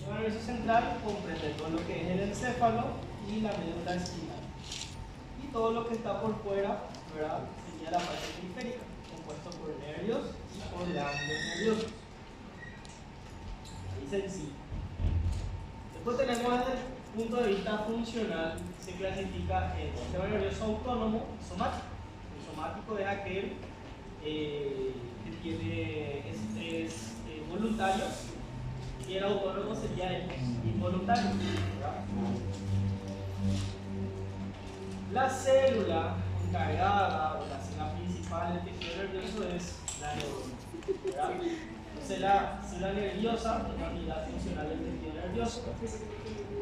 sistema nervioso central comprende todo lo que es el encéfalo y la médula espinal. Y todo lo que está por fuera, ¿verdad?, sería la parte periférica, compuesto por nervios y por ganglios nerviosos. Ahí sencillo. Después tenemos desde el punto de vista funcional, se clasifica en sistema nervioso autónomo y somático. El somático es aquel que tiene estrés voluntario, y el autónomo sería el involuntario, ¿verdad? La célula encargada o la célula principal del tejido nervioso es la neurona, ¿verdad? Entonces la célula nerviosa es una unidad funcional del tejido nervioso,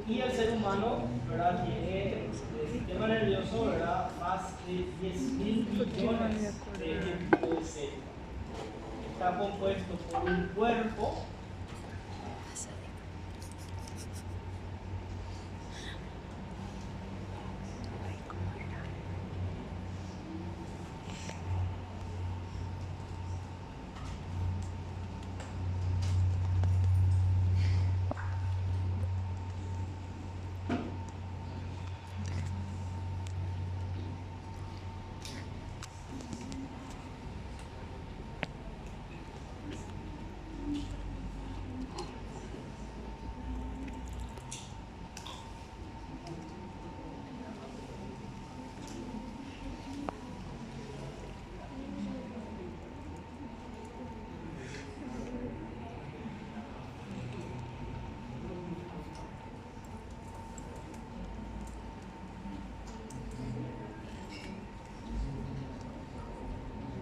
y el ser humano, ¿verdad?, tiene el sistema nervioso, ¿verdad?, más de 10.000 millones de este tipo de células. Está compuesto por un cuerpo,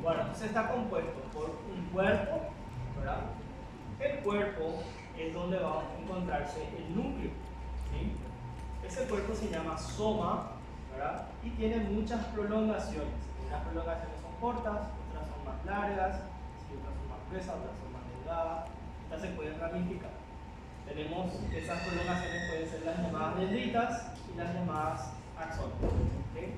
bueno, entonces está compuesto por un cuerpo, ¿verdad? El cuerpo es donde va a encontrarse el núcleo, ¿sí? Ese cuerpo se llama soma, ¿verdad?, y tiene muchas prolongaciones. Unas prolongaciones son cortas, otras son más largas, ¿sí?, otras son más gruesas, otras son más delgadas. Estas se pueden ramificar. Tenemos esas prolongaciones, pueden ser las llamadas dendritas y las llamadas axones, ¿sí?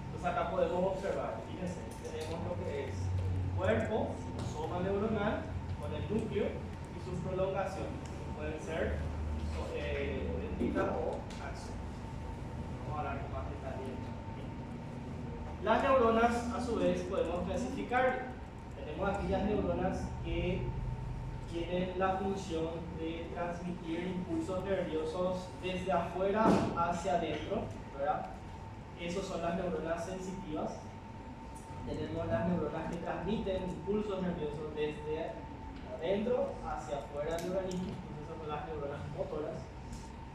Entonces acá podemos observar, fíjense, tenemos lo que es un cuerpo, un soma neuronal con el núcleo y sus prolongaciones, que pueden ser dendritas o axones. Vamos a hablar con más detalle. Las neuronas, a su vez, podemos clasificar. Tenemos aquellas neuronas que tienen la función de transmitir impulsos nerviosos desde afuera hacia adentro, ¿verdad? Esas son las neuronas sensitivas. Tenemos las neuronas que transmiten impulsos nerviosos desde adentro hacia afuera del organismo. Esas son las neuronas motoras.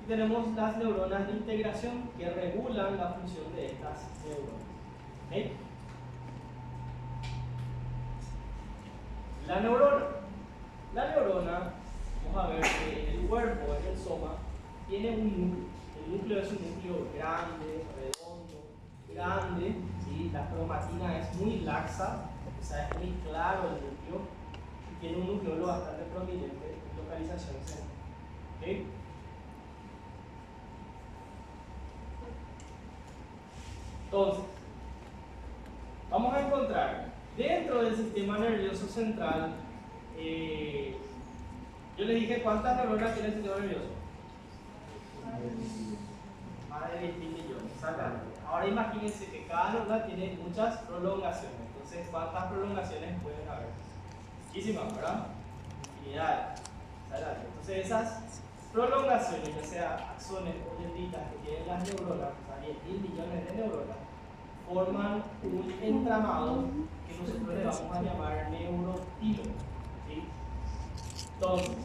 Y tenemos las neuronas de integración que regulan la función de estas neuronas. ¿Okay? La neurona, vamos a ver que en el cuerpo, en el soma, tiene un núcleo. El núcleo es un núcleo grande, redondo, grande, ¿sí? La cromatina es muy laxa, o sea, es muy claro el núcleo, y tiene un nucleolo bastante prominente en localización central. ¿Okay? Entonces, vamos a encontrar dentro del sistema nervioso central, yo les dije cuántas neuronas tiene el sistema nervioso. Más de 20 millones, exactamente. Ahora imagínense que cada neurona tiene muchas prolongaciones. Entonces, ¿cuántas prolongaciones pueden haber? Muchísimas, ¿verdad? Infinidad. Entonces, esas prolongaciones, ya sea axones o dendritas que tienen las neuronas, o sea, 10.000 millones de neuronas, forman un entramado que nosotros le vamos a llamar neurotilo, ¿sí? Entonces,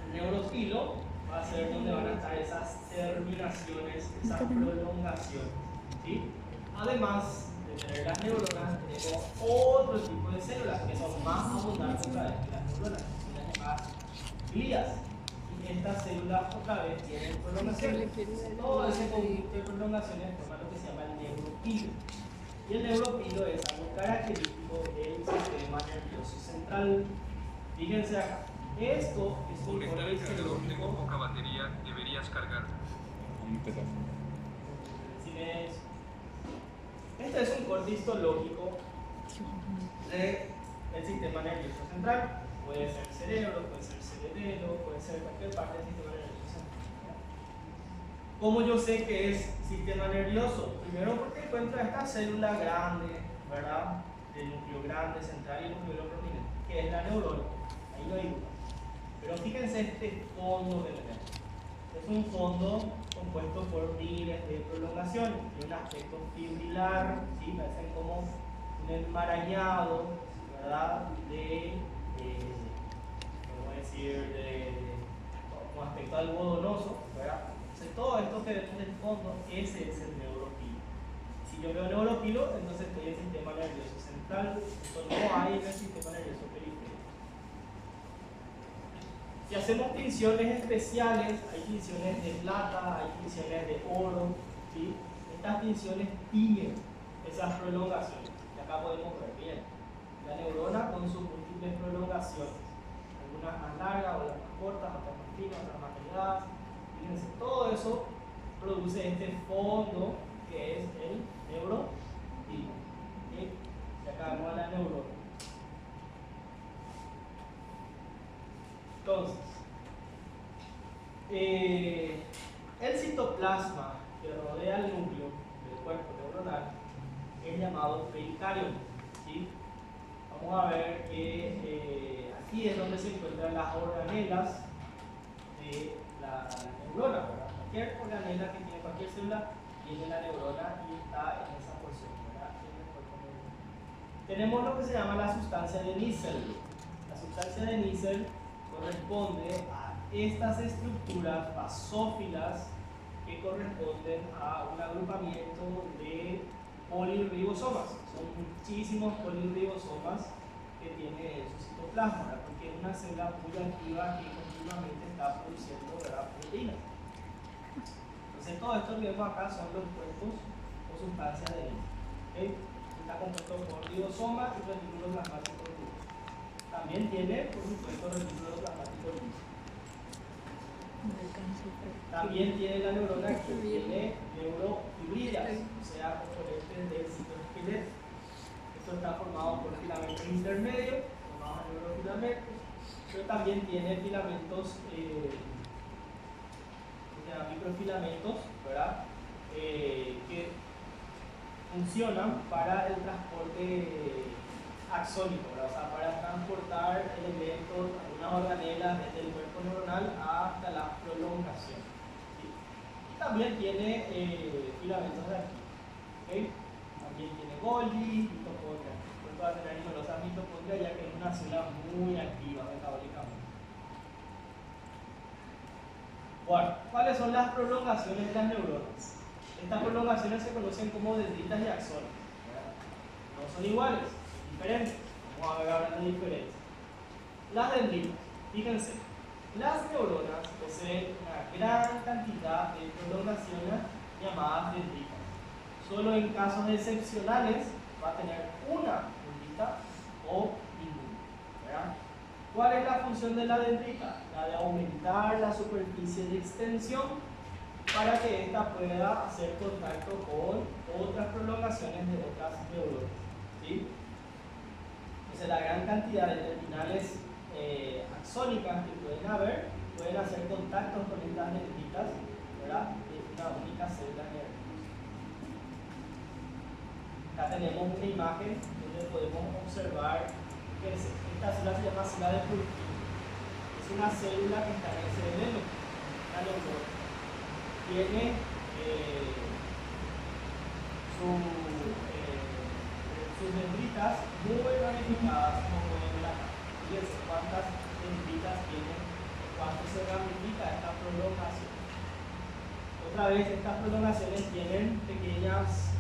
el neurotilo va a ser donde van a estar esas terminaciones, esas prolongaciones, ¿sí? Además de tener las neuronas, tenemos otro tipo de células que son más abundantes otra vez que las neuronas, que son las llamadas glías. Y estas células otra vez tienen prolongaciones. Todo ese conjunto de prolongaciones forma lo que se llama el neuropilo. Y el neuropilo es algo característico del sistema nervioso central. Fíjense acá. Esto es un Conectar el cargador, tengo poca batería, deberías cargar. Silencio. Este es un corte histológico del sistema nervioso central. Puede ser cerebro, puede ser cerebelo, puede ser cualquier parte del sistema nervioso central. ¿Cómo yo sé que es sistema nervioso? Primero porque encuentro esta célula grande, ¿verdad? Del núcleo grande, central y el núcleo prominente, que es la neurona. Ahí no hay duda. Pero fíjense este fondo que tenemos. Es un fondo compuesto por miles de prolongaciones. Tiene un aspecto fibrilar, ¿sí? Parecen como un enmarañado, ¿verdad? Vamos a decir, con aspecto algodonoso, ¿verdad? Entonces, todo esto que vemos del fondo, ese es el neuropilo. Si yo veo neuropilo, entonces estoy en el sistema nervioso central. Esto no hay en el sistema nervioso periférico. Si hacemos tinciones especiales, hay tinciones de plata, hay tinciones de oro, ¿sí? Estas tinciones tiñen esas prolongaciones. Y acá podemos ver bien la neurona con sus múltiples prolongaciones, algunas más largas, otras más cortas, otras más finas, otras más delgadas. Fíjense, todo eso produce este fondo que es el neuropilo. ¿Sí? Y acá vemos a la neurona. Entonces, el citoplasma que rodea el núcleo del cuerpo neuronal es llamado pericardio, ¿sí? Vamos a ver que aquí es donde se encuentran las organelas de la neurona, ¿verdad? Cualquier organela que tiene cualquier célula tiene la neurona y está en esa porción, ¿verdad? En el cuerpo neuronal. Tenemos lo que se llama la sustancia de Nissen. La sustancia de Nissen corresponde a estas estructuras basófilas que corresponden a un agrupamiento de poliribosomas. Son muchísimos poliribosomas que tiene su citoplasma, ¿verdad? Porque es una célula muy activa que continuamente está produciendo, ¿verdad?, proteínas. Entonces todo esto que vemos acá son los cuerpos o sustancias de Nissen. ¿Okay? Está compuesto por ribosoma y retículo plasmático. También tiene, por supuesto, retículo plasmático liso. También tiene la neurona que tiene neurofibrilas, o sea, componentes del citoesqueleto. Esto está formado por filamentos intermedios, formados en neurofilamentos, pero también tiene filamentos, microfilamentos, ¿verdad? Que funcionan para el transporte axónico, ¿verdad? O sea, para transportar elementos, algunas organelas desde el cuerpo neuronal hasta la prolongación. ¿Sí? Y también tiene filamentos de aquí. ¿Okay? También tiene Golgi, mitocondria. Pues va a tener numerosas mitocondrias ya que es una célula muy activa metabólicamente. Bueno, ¿cuáles son las prolongaciones de las neuronas? Estas prolongaciones se conocen como dendritas y axones. No son iguales, diferentes. Vamos a ver ahora la diferencia. Las dendritas, fíjense, las neuronas poseen una gran cantidad de prolongaciones llamadas dendritas. Solo en casos excepcionales va a tener una dendrita o ninguna, ¿verdad? ¿Cuál es la función de la dendrita? La de aumentar la superficie de extensión para que ésta pueda hacer contacto con otras prolongaciones de otras neuronas. ¿Sí? Entonces la gran cantidad de terminales axónicas que pueden haber pueden hacer contactos con estas dendritas, ¿verdad?, de una única célula nerviosa. Acá tenemos una imagen donde podemos observar que esta célula se llama célula de Purkinje. Es una célula que está en el cerebelo, la neurona. Tiene sus dendritas muy ramificadas, como pueden ver acá. Fíjense cuántas dendritas tienen, cuánto se ramifica esta prolongación. Otra vez, estas prolongaciones tienen pequeños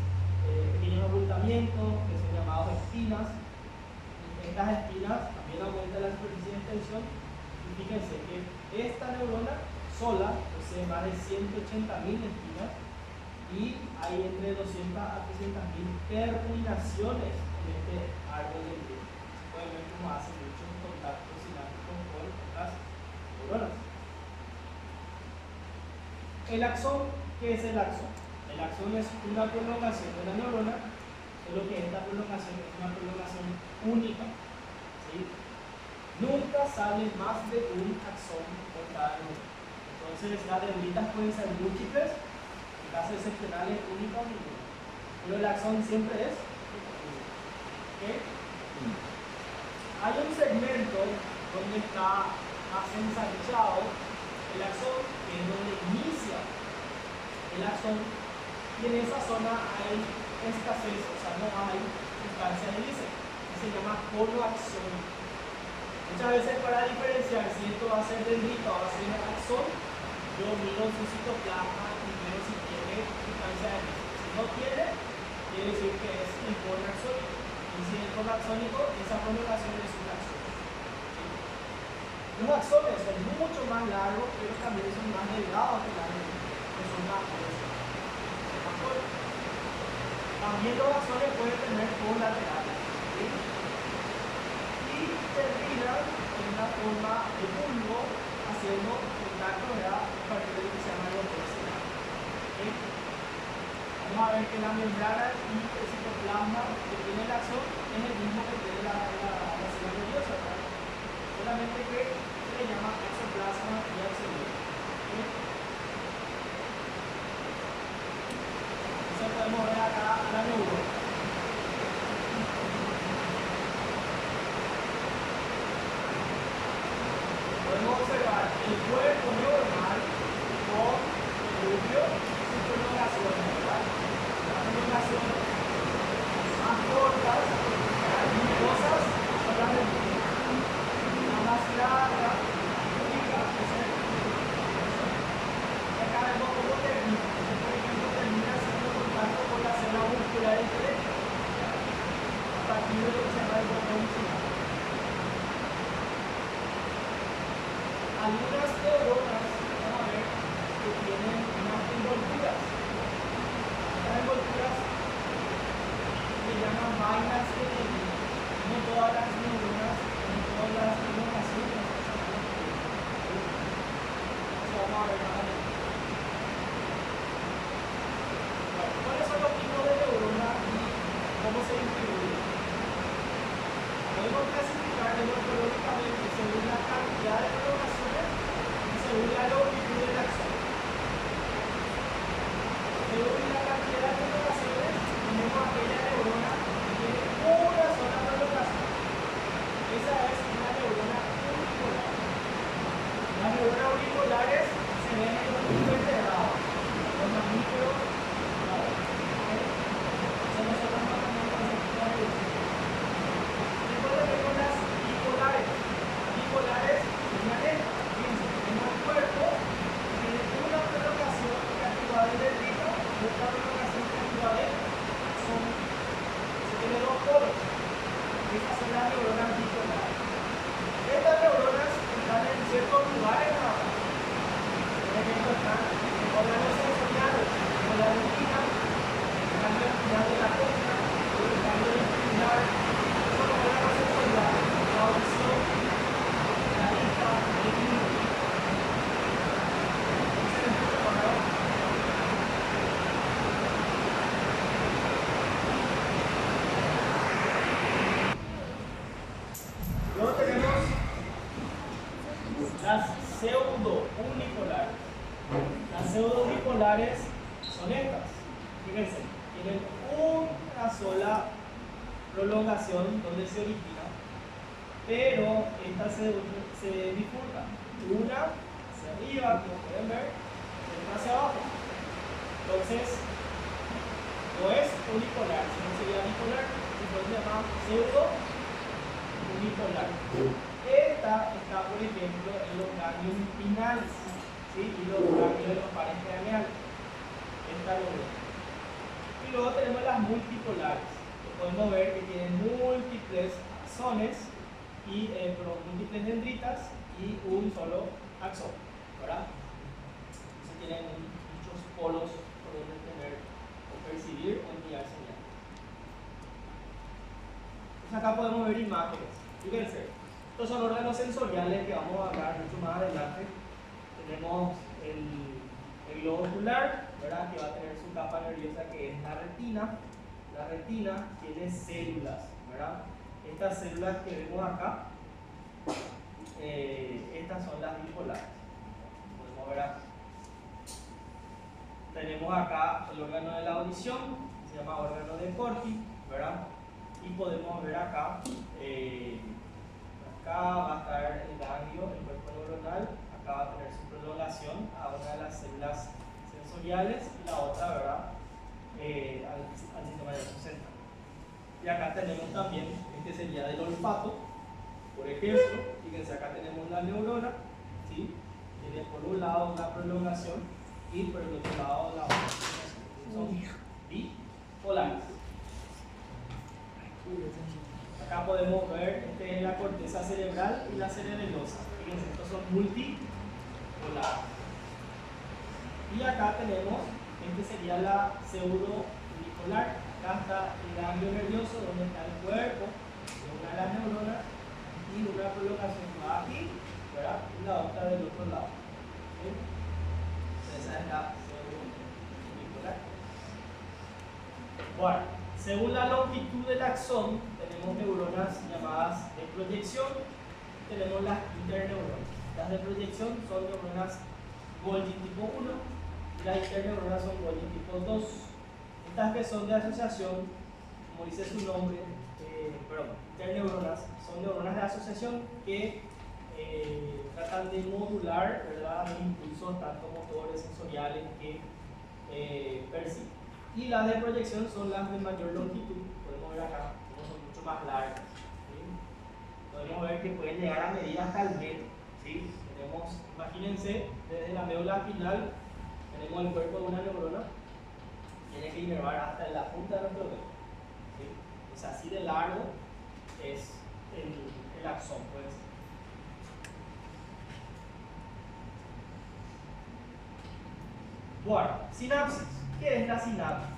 abultamientos que son llamados espinas. Estas espinas también aumentan la superficie de extensión. Y fíjense que esta neurona sola posee más de 180.000 espinas y hay entre 200 a 300.000 terminaciones en este árbol dendrítico. Pueden ver cómo hacen muchos contactos sinápticos con otras neuronas. El axón, ¿qué es el axón? El axón es una prolongación de la neurona, solo que esta prolongación es una prolongación única. ¿Sí? Nunca sale más de un axón por cada núcleo. Entonces las dendritas pueden ser múltiples, en casos excepcionales única o ninguna. Pero el axón siempre es único. ¿Okay? Hay un segmento donde está más ensanchado el axón, que es donde inicia el axón, y en esa zona hay escasez, o sea, no hay sustancia de hélice, que se llama coloaxón. Muchas veces para diferenciar si esto va a ser dendrita o va a ser axón, yo miro su citoplasma y veo si tiene sustancia de hélice. Si no tiene, quiere decir que es el coloaxónico. Y si es coloaxónico, esa prolongación es un axón. Los axones son mucho más largos, pero también son más delgados que las dendritas, que son más gruesos. También los axones pueden tener colaterales, ¿sí? Y terminan en una forma de bulbo, haciendo contacto a partir de lo que se llama el opercular. ¿Sí? Vamos a ver que la membrana y el citoplasma que tiene el axón es el mismo que tiene la célula nerviosa, ¿verdad? Solamente que se le llama exoplasma y axonema. ¿Sí? Entonces podemos ver acá la neurona. Podemos observar el cuerpo neuronal con el núcleo y sus prolongaciones, ¿verdad? Las prolongaciones más cortas, y cosas son las dendritas. La más larga, única, es el y acá vemos cómo termina. Por ejemplo, termina haciendo contacto con la célula muscular estrecha a partir de lo que se llama el botón muscular. Algunas neuronas, vamos a ver, que tienen unas envolturas. Estas envolturas se llaman vainas de dendrita. No todas las neuronas, no todas las prolongaciones. Eso vamos a ver más adelante. Bueno, ¿cuáles son los tipos de neuronas y cómo se distribuyen? Podemos clasificarlos morfológicamente según la cantidad de prolongaciones y según la longitud del axón. Según la cantidad de prolongaciones, tenemos aquella neurona que tiene una sola prolongación. Esa es una neurona unipolar. Las neuronas unipolares se ven en los invertebrados, los mamíferos, ¿vale? Son nosotros más o menos con ese tipo de neurona. Después tenemos las bipolares. Las bipolares serían estas. Fíjense, tenemos el cuerpo que tiene una prolongación que actúa de dendrita y otra prolongación que actúa de axón. Se tiene dos polos. Estas son las neuronas bipolares. Estas neuronas están en ciertos lugares nada más. Por ejemplo, están en órganos sensoriales, como la retina, el ganglio espinal de la costra, el ganglio espinal. Son los órganos sensoriales, la audición, la vista, el oído. ¿Se les escucha por ahora? Luego tenemos las pseudo-unipolares. Las pseudo-unipolares son estas. Fíjense, tienen una sola prolongación donde se origina, pero estas se bifurcan. Una hacia arriba, como pueden ver, y otra hacia abajo. Entonces, no es unipolar, sino sería bipolar, entonces se llama pseudo-unipolar. Esta está, por ejemplo, en los ganglios espinales, ¿sí? Y los ganglios de los pares craneales. Esta lo vemos. Y luego tenemos las multipolares, que podemos ver que tienen múltiples axones y múltiples dendritas y un solo axón, ¿verdad? Entonces tienen muchos polos por donde tener o percibir o enviar señal. Entonces acá podemos ver imágenes. Fíjense, estos son órganos sensoriales que vamos a hablar mucho más adelante. Tenemos el globo ocular, ¿verdad? Que va a tener su capa nerviosa que es la retina. La retina tiene células, ¿verdad? Estas células que vemos acá estas son las bipolares. Podemos ver acá. Tenemos acá el órgano de la audición, se llama órgano de Corti, ¿verdad? Y podemos ver acá, acá va a estar el ganglio, el cuerpo neuronal, acá va a tener su prolongación a una de las células sensoriales y la otra, ¿verdad? Al sistema nervioso central. Y acá tenemos también, este sería del olfato, por ejemplo, fíjense, acá tenemos la neurona, ¿sí? Tiene por un lado una prolongación y por el otro lado la otra prolongación. Son bipolares. Acá podemos ver, este es la corteza cerebral y la cerebelosa. Fíjense, estos son multipolares. Y acá tenemos, este sería la pseudo-bipolar. Acá está el ganglio nervioso, donde está el cuerpo de una de las neuronas y una prolongación que va aquí, ¿verdad? Y la otra del otro lado. ¿Sí? Entonces esa es la pseudo-bipolar. Bueno, según la longitud del axón, tenemos neuronas llamadas de proyección, tenemos las interneuronas. Las de proyección son neuronas Golgi tipo 1 y las interneuronas son Golgi tipo 2. Estas que son de asociación, como dice su nombre, interneuronas, son neuronas de asociación que tratan de modular, ¿verdad?, los impulsos tanto motores, sensoriales que perciben. Y las de proyección son las de mayor longitud, podemos ver acá, como son mucho más largas. ¿Sí? Podemos ver que pueden llegar a medir hasta el metro. ¿Sí? Tenemos, imagínense, desde la médula espinal tenemos el cuerpo de una neurona, tiene que inervar hasta la punta de nuestro dedo. ¿Sí? O sea, así de largo es el axón, puede ser. Bueno, sinapsis. ¿Qué es la sinapsis?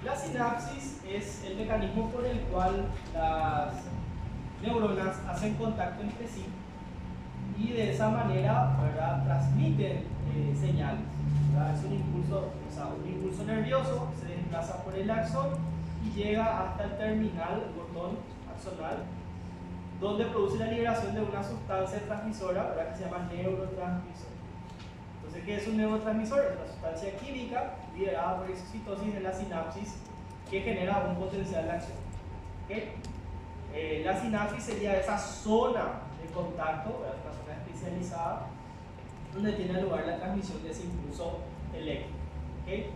La sinapsis es el mecanismo por el cual las neuronas hacen contacto entre sí y de esa manera, ¿verdad?, transmiten señales. ¿Verdad? Es un impulso nervioso, se desplaza por el axón y llega hasta el terminal, el botón axonal, donde produce la liberación de una sustancia transmisora, ¿verdad?, que se llama neurotransmisor. Entonces, ¿qué es un neurotransmisor? Es una sustancia química liberada por excitosis en la sinapsis que genera un potencial de acción. ¿Okay? La sinapsis sería esa zona de contacto, ¿verdad?, una zona especializada donde tiene lugar la transmisión de ese impulso eléctrico. ¿Okay?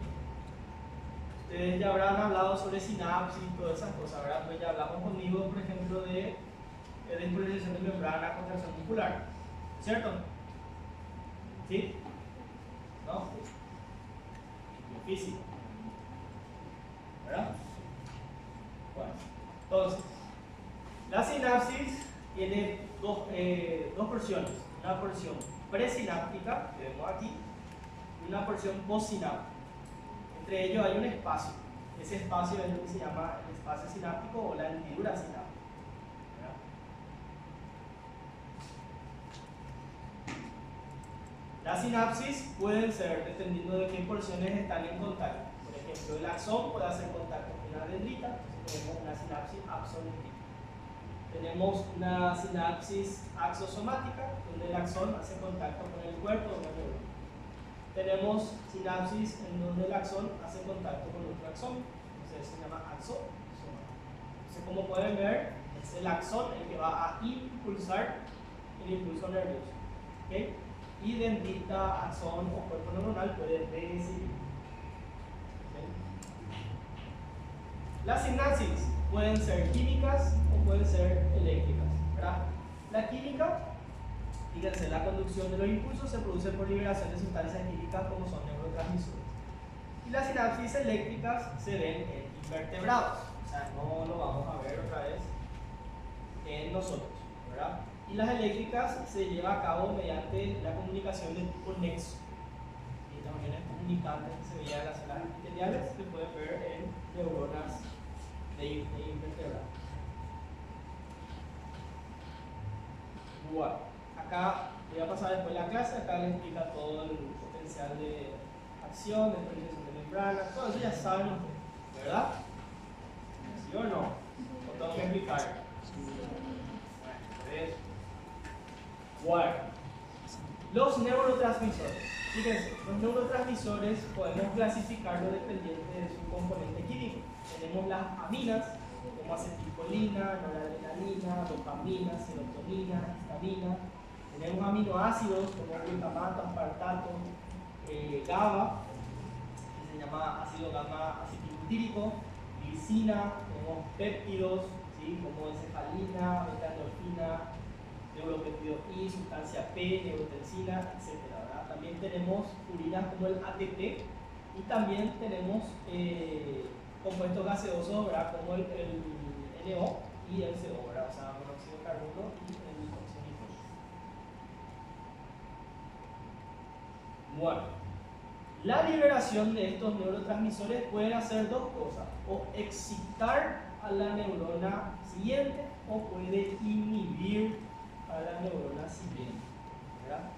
Ustedes ya habrán hablado sobre sinapsis y todas esas cosas, ¿verdad? Pues ya hablamos conmigo, por ejemplo, de despolarización de membrana, contracción muscular, ¿cierto? ¿Sí? ¿No? Lo físico, ¿verdad? Bueno, entonces, la sinapsis tiene dos porciones, una porción presináptica, que vemos aquí, y una porción postsináptica. Entre ellos hay un espacio. Ese espacio es lo que se llama el espacio sináptico o la hendidura sináptica. ¿Verdad? Las sinapsis pueden ser dependiendo de qué porciones están en contacto. Por ejemplo, el axón puede hacer contacto con una dendrita, entonces tenemos una sinapsis axonendrita. Tenemos una sinapsis axosomática, donde el axón hace contacto con el cuerpo de una neurona. Tenemos sinapsis en donde el axón hace contacto con otro axón, entonces se llama axosomática. Entonces, como pueden ver, es el axón el que va a impulsar el impulso nervioso. ¿Okay? Y dendrita, axón o cuerpo neuronal puede recibir. ¿Okay? Las sinapsis pueden ser químicas o pueden ser eléctricas, ¿verdad? La química, fíjense, la conducción de los impulsos se produce por liberación de sustancias químicas como son neurotransmisores. Y las sinapsis eléctricas se ven en invertebrados, o sea, no lo vamos a ver otra vez en nosotros, ¿verdad? Y las eléctricas se lleva a cabo mediante la comunicación de tipo nexo. Y las uniones comunicantes que se veían en las células epiteliales se pueden ver en neuronas de invertebrados. Bueno, acá voy a pasar después la clase, acá les explica todo el potencial de acción, de protección de membranas, todo eso ya saben ustedes, ¿verdad? ¿Sí o no? ¿O tengo que explicar? Bueno, Los neurotransmisores. Fíjense, los neurotransmisores podemos clasificarlos dependiente de su componente químico. Tenemos las aminas, como acetilcolina, noradrenalina, dopamina, serotonina, histamina. Tenemos aminoácidos como glutamato, aspartato, GABA, que se llama ácido gamma acetilbutírico, glicina, tenemos péptidos, ¿sí? Como encefalina, beta-endorfina, neuropéptido I, sustancia P, neurotensina, etc. ¿verdad? También tenemos purinas como el ATP y también tenemos compuestos gaseosos, ¿verdad? Como el NO y el CO, ¿verdad? O sea, monóxido de carbono y el dióxido de nitrógeno. Bueno, la liberación de estos neurotransmisores pueden hacer dos cosas: o excitar a la neurona siguiente o puede inhibir a la neurona siguiente, ¿verdad?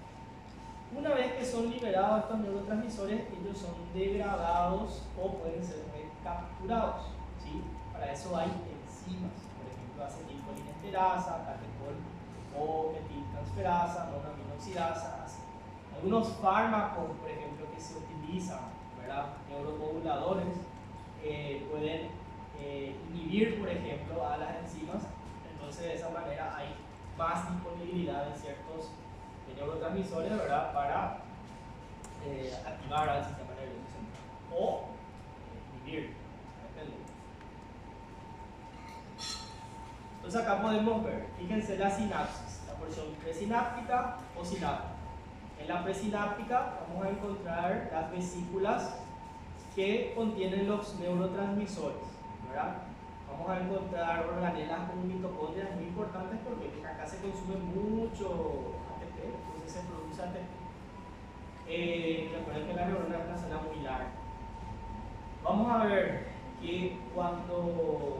Una vez que son liberados estos neurotransmisores, ellos son degradados o pueden ser recapturados, ¿sí? Para eso hay enzimas, por ejemplo acetilcolinesterasa, catecol o metiltransferasa, monoaminoxidasa, así. Algunos fármacos, por ejemplo, que se utilizan, ¿verdad? Neuromoduladores, pueden inhibir, por ejemplo, a las enzimas. Entonces, de esa manera hay más disponibilidad de ciertos neurotransmisores, ¿verdad? Para activar al sistema nervioso central o inhibir, depende. Entonces acá podemos ver, fíjense la sinapsis, la porción presináptica o sináptica. En la presináptica vamos a encontrar las vesículas que contienen los neurotransmisores, ¿verdad? Vamos a encontrar organelas como mitocondrias muy importantes porque acá se consume mucho ATP, entonces se produce ATP. Recuerden que la neurona es una célula muy larga. Vamos a ver que cuando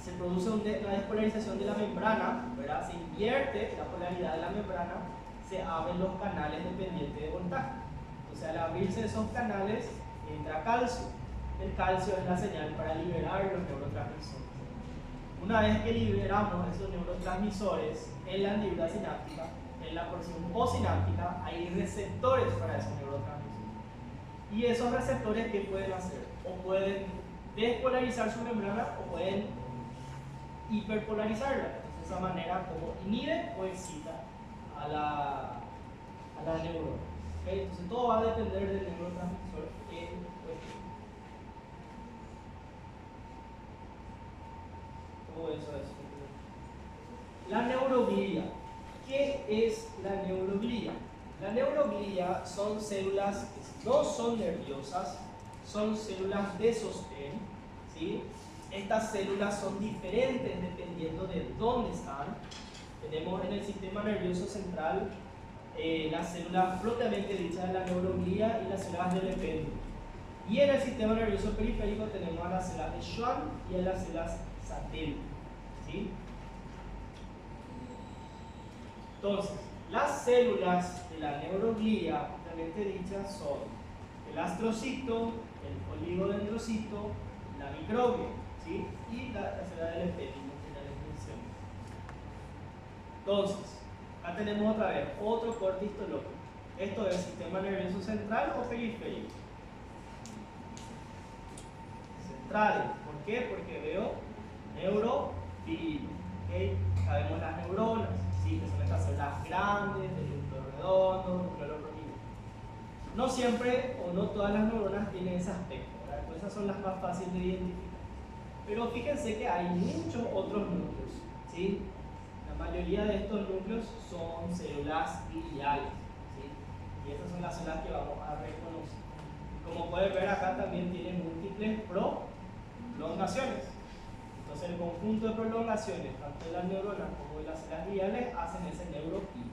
se produce una despolarización de la membrana, ¿verdad? Se invierte la polaridad de la membrana, se abren los canales dependientes de voltaje. Entonces, al abrirse esos canales, entra calcio. El calcio es la señal para liberar los neurotransmisores. Una vez que liberamos esos neurotransmisores en la neurona sináptica, en la porción postsináptica hay receptores para esos neurotransmisores. Y esos receptores, ¿qué pueden hacer? O pueden despolarizar su membrana o pueden hiperpolarizarla. Entonces, de esa manera, como inhibe o excita a la neurona. ¿Okay? Entonces, todo va a depender del neurotransmisor en cuestión. Todo eso es. La neuroglía. ¿Qué es la neuroglía? La neuroglía son células que no son nerviosas, son células de sostén, ¿sí? Estas células son diferentes dependiendo de dónde están. Tenemos en el sistema nervioso central las células propiamente dichas de la neuroglía y las células del epéndilo. Y en el sistema nervioso periférico tenemos a las células de Schwann y a las células satélite, ¿sí? Entonces, las células de la neuroglía propiamente dichas son el astrocito, el oligodendrocito, la microglia, ¿sí? Y la célula del epéndilo, que ya les mencioné. Entonces, acá tenemos otra vez otro corte histológico. Esto es sistema nervioso central o periférico. Central. ¿Por qué? Porque veo neuroglía. ¿Okay? Sabemos las neuronas, ¿sí? Que son estas células grandes, del núcleo redondo, núcleo prominente. No siempre o no todas las neuronas tienen ese aspecto, ¿verdad? Pues esas son las más fáciles de identificar. Pero fíjense que hay muchos otros núcleos, ¿sí? La mayoría de estos núcleos son células gliales, ¿sí? Y estas son las células que vamos a reconocer. Como pueden ver acá también tienen múltiples prolongaciones. Entonces el conjunto de prolongaciones, tanto de las neuronas como de las células gliales, hacen ese neuroglía.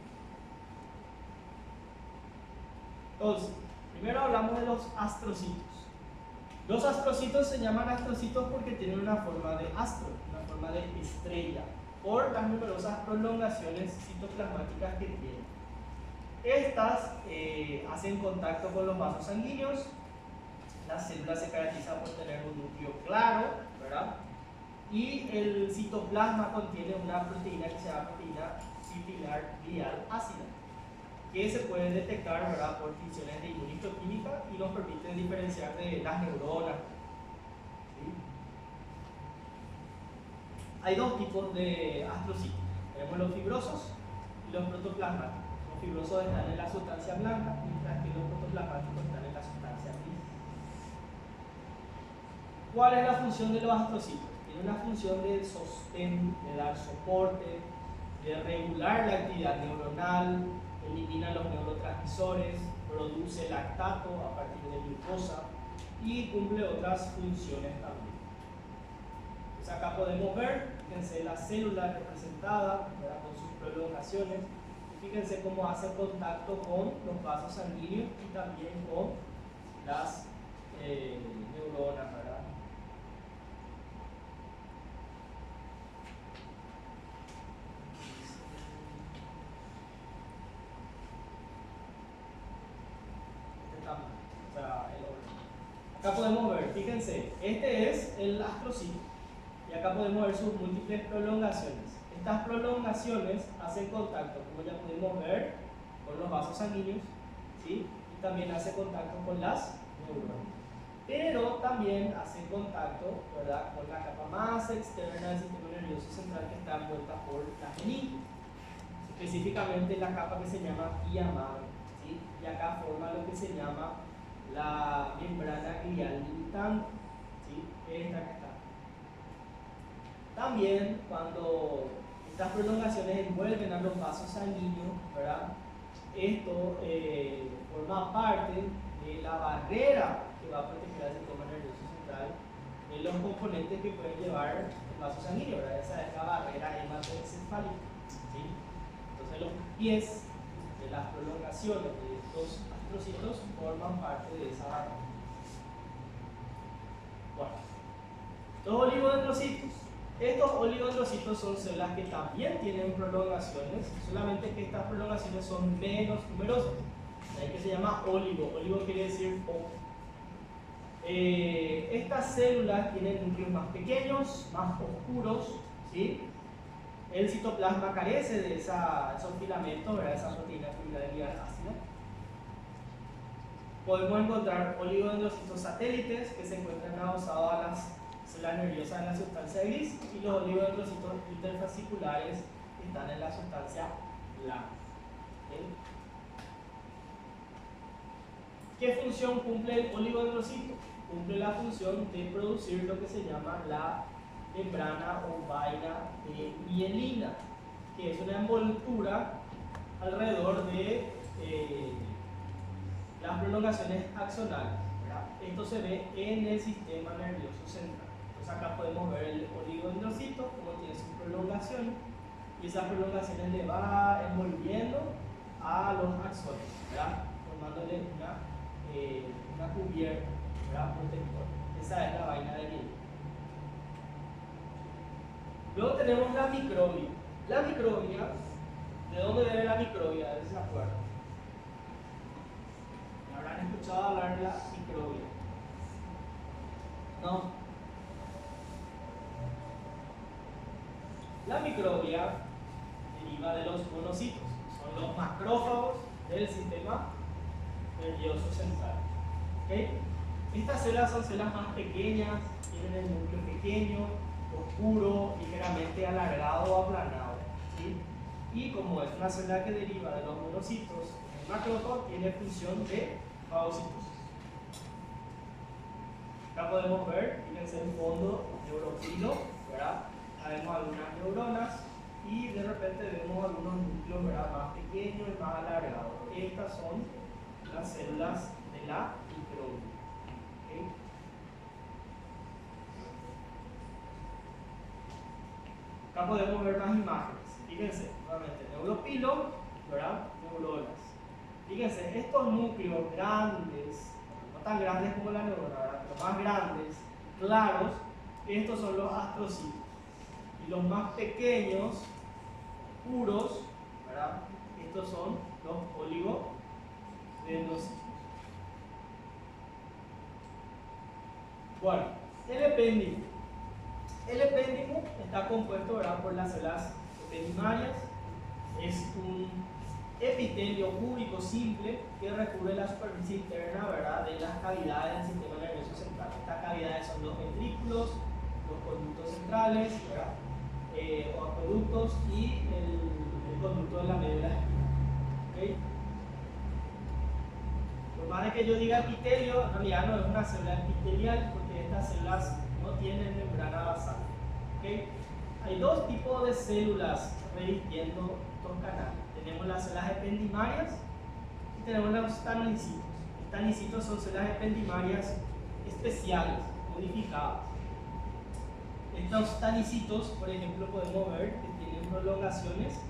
Entonces, primero hablamos de los astrocitos. Los astrocitos se llaman astrocitos porque tienen una forma de astro, una forma de estrella, por las numerosas prolongaciones citoplasmáticas que tienen. Estas hacen contacto con los vasos sanguíneos. La célula se caracteriza por tener un núcleo claro, ¿verdad? Y el citoplasma contiene una proteína que se llama proteína fibrilar glial ácida, que se pueden detectar, ¿verdad?, por funciones de inmunistoquímica y nos permiten diferenciar de las neuronas. ¿Sí? Hay dos tipos de astrocitos. Tenemos los fibrosos y los protoplasmáticos. Los fibrosos están en la sustancia blanca, mientras que los protoplasmáticos están en la sustancia gris. ¿Cuál es la función de los astrocitos? Tiene una función de sostén, de dar soporte, de regular la actividad neuronal, elimina los neurotransmisores, produce lactato a partir de glucosa y cumple otras funciones también. Entonces acá podemos ver, fíjense la célula representada, ¿verdad?, con sus prolongaciones. Fíjense cómo hace contacto con los vasos sanguíneos y también con las neuronas, ¿verdad? O sea, el órgano. Acá podemos ver, fíjense, este es el astrocito y acá podemos ver sus múltiples prolongaciones. Estas prolongaciones hacen contacto, como ya pudimos ver, con los vasos sanguíneos, ¿sí?, y también hace contacto con las neuronas. Pero también hace contacto, ¿verdad?, con la capa más externa del sistema nervioso central, que está envuelta por la meninge, específicamente la capa que se llama vía madre, ¿sí?, y acá forma lo que se llama la membrana glial limitante, ¿sí?, esta que está. También cuando estas prolongaciones envuelven a los vasos sanguíneos, ¿verdad?, esto forma parte de la barrera que va a proteger al sistema nervioso central de los componentes que pueden llevar el vaso sanguíneo, ¿verdad? Esa es la barrera hematoencefálica, ¿sí? Entonces los pies de las prolongaciones de estos astrocitos forman parte de esa barrera. Bueno, los oligodendrocitos. Estos oligodendrocitos son células que también tienen prolongaciones, solamente que estas prolongaciones son menos numerosas. Ahí que se llama oligo. Oligo quiere decir poco. Estas células tienen núcleos más pequeños, más oscuros, ¿sí? El citoplasma carece de esos filamentos, ¿verdad?, esa proteína fibrosa ácida. Podemos encontrar oligodendrocitos satélites que se encuentran adosados a las células nerviosas en la sustancia gris, y los oligodendrocitos interfasciculares están en la sustancia blanca. ¿Okay? ¿Qué función cumple el oligodendrocito? Cumple la función de producir lo que se llama la membrana o vaina de mielina, que es una envoltura alrededor de las prolongaciones axonales, ¿verdad? Esto se ve en el sistema nervioso central. Entonces acá podemos ver el oligodendrocito, como tiene sus prolongaciones, y esas prolongaciones le va envolviendo a los axones, ¿verdad?, formándole una cubierta, ¿verdad?, protectora. Esa es la vaina de mielina. Luego tenemos la microbia. La microbia, ¿de dónde viene la microbia? ¿De esa acuerdan? ¿Me habrán escuchado hablar de la microbia? ¿No? La microbia deriva de los monocitos, son los macrófagos del sistema nervioso central. ¿Okay? Estas células son células más pequeñas, tienen el núcleo pequeño, oscuro, ligeramente alargado o aplanado, ¿sí? Y como es una célula que deriva de los monocitos, el macrófago tiene función de fagocitosis. Acá podemos ver, fíjense en fondo, neuropilo, ¿verdad? Vemos algunas neuronas y de repente vemos algunos núcleos, ¿verdad?, más pequeños y más alargados. Estas son las células de la microbia. ¿Okay? Acá podemos ver más imágenes. Fíjense, nuevamente, neuropilo, ¿verdad?, neuronas. Fíjense, estos núcleos grandes, no tan grandes como la neurona, ¿verdad?, pero más grandes, claros, estos son los astrocitos. Y los más pequeños, puros, ¿verdad?, estos son los oligodendrocitos. Bueno, el epéndimo. El epéndimo está compuesto, ¿verdad?, por las células ependimarias. Es un epitelio cúbico simple que recubre la superficie interna, ¿verdad?, de las cavidades del sistema nervioso central. Estas cavidades son los ventrículos, los conductos centrales, ¿verdad?, o acueductos, y el conducto de la médula espinal. ¿Okay? Por más de que yo diga epitelio, en realidad no es una célula epitelial porque estas células no tienen membrana basal. ¿Okay? Hay dos tipos de células revistiendo estos canales. Tenemos las células ependimarias y tenemos los tanocitos. Los tanocitos son células ependimarias especiales, modificadas. Estos tanocitos, por ejemplo, podemos ver que tienen prolongaciones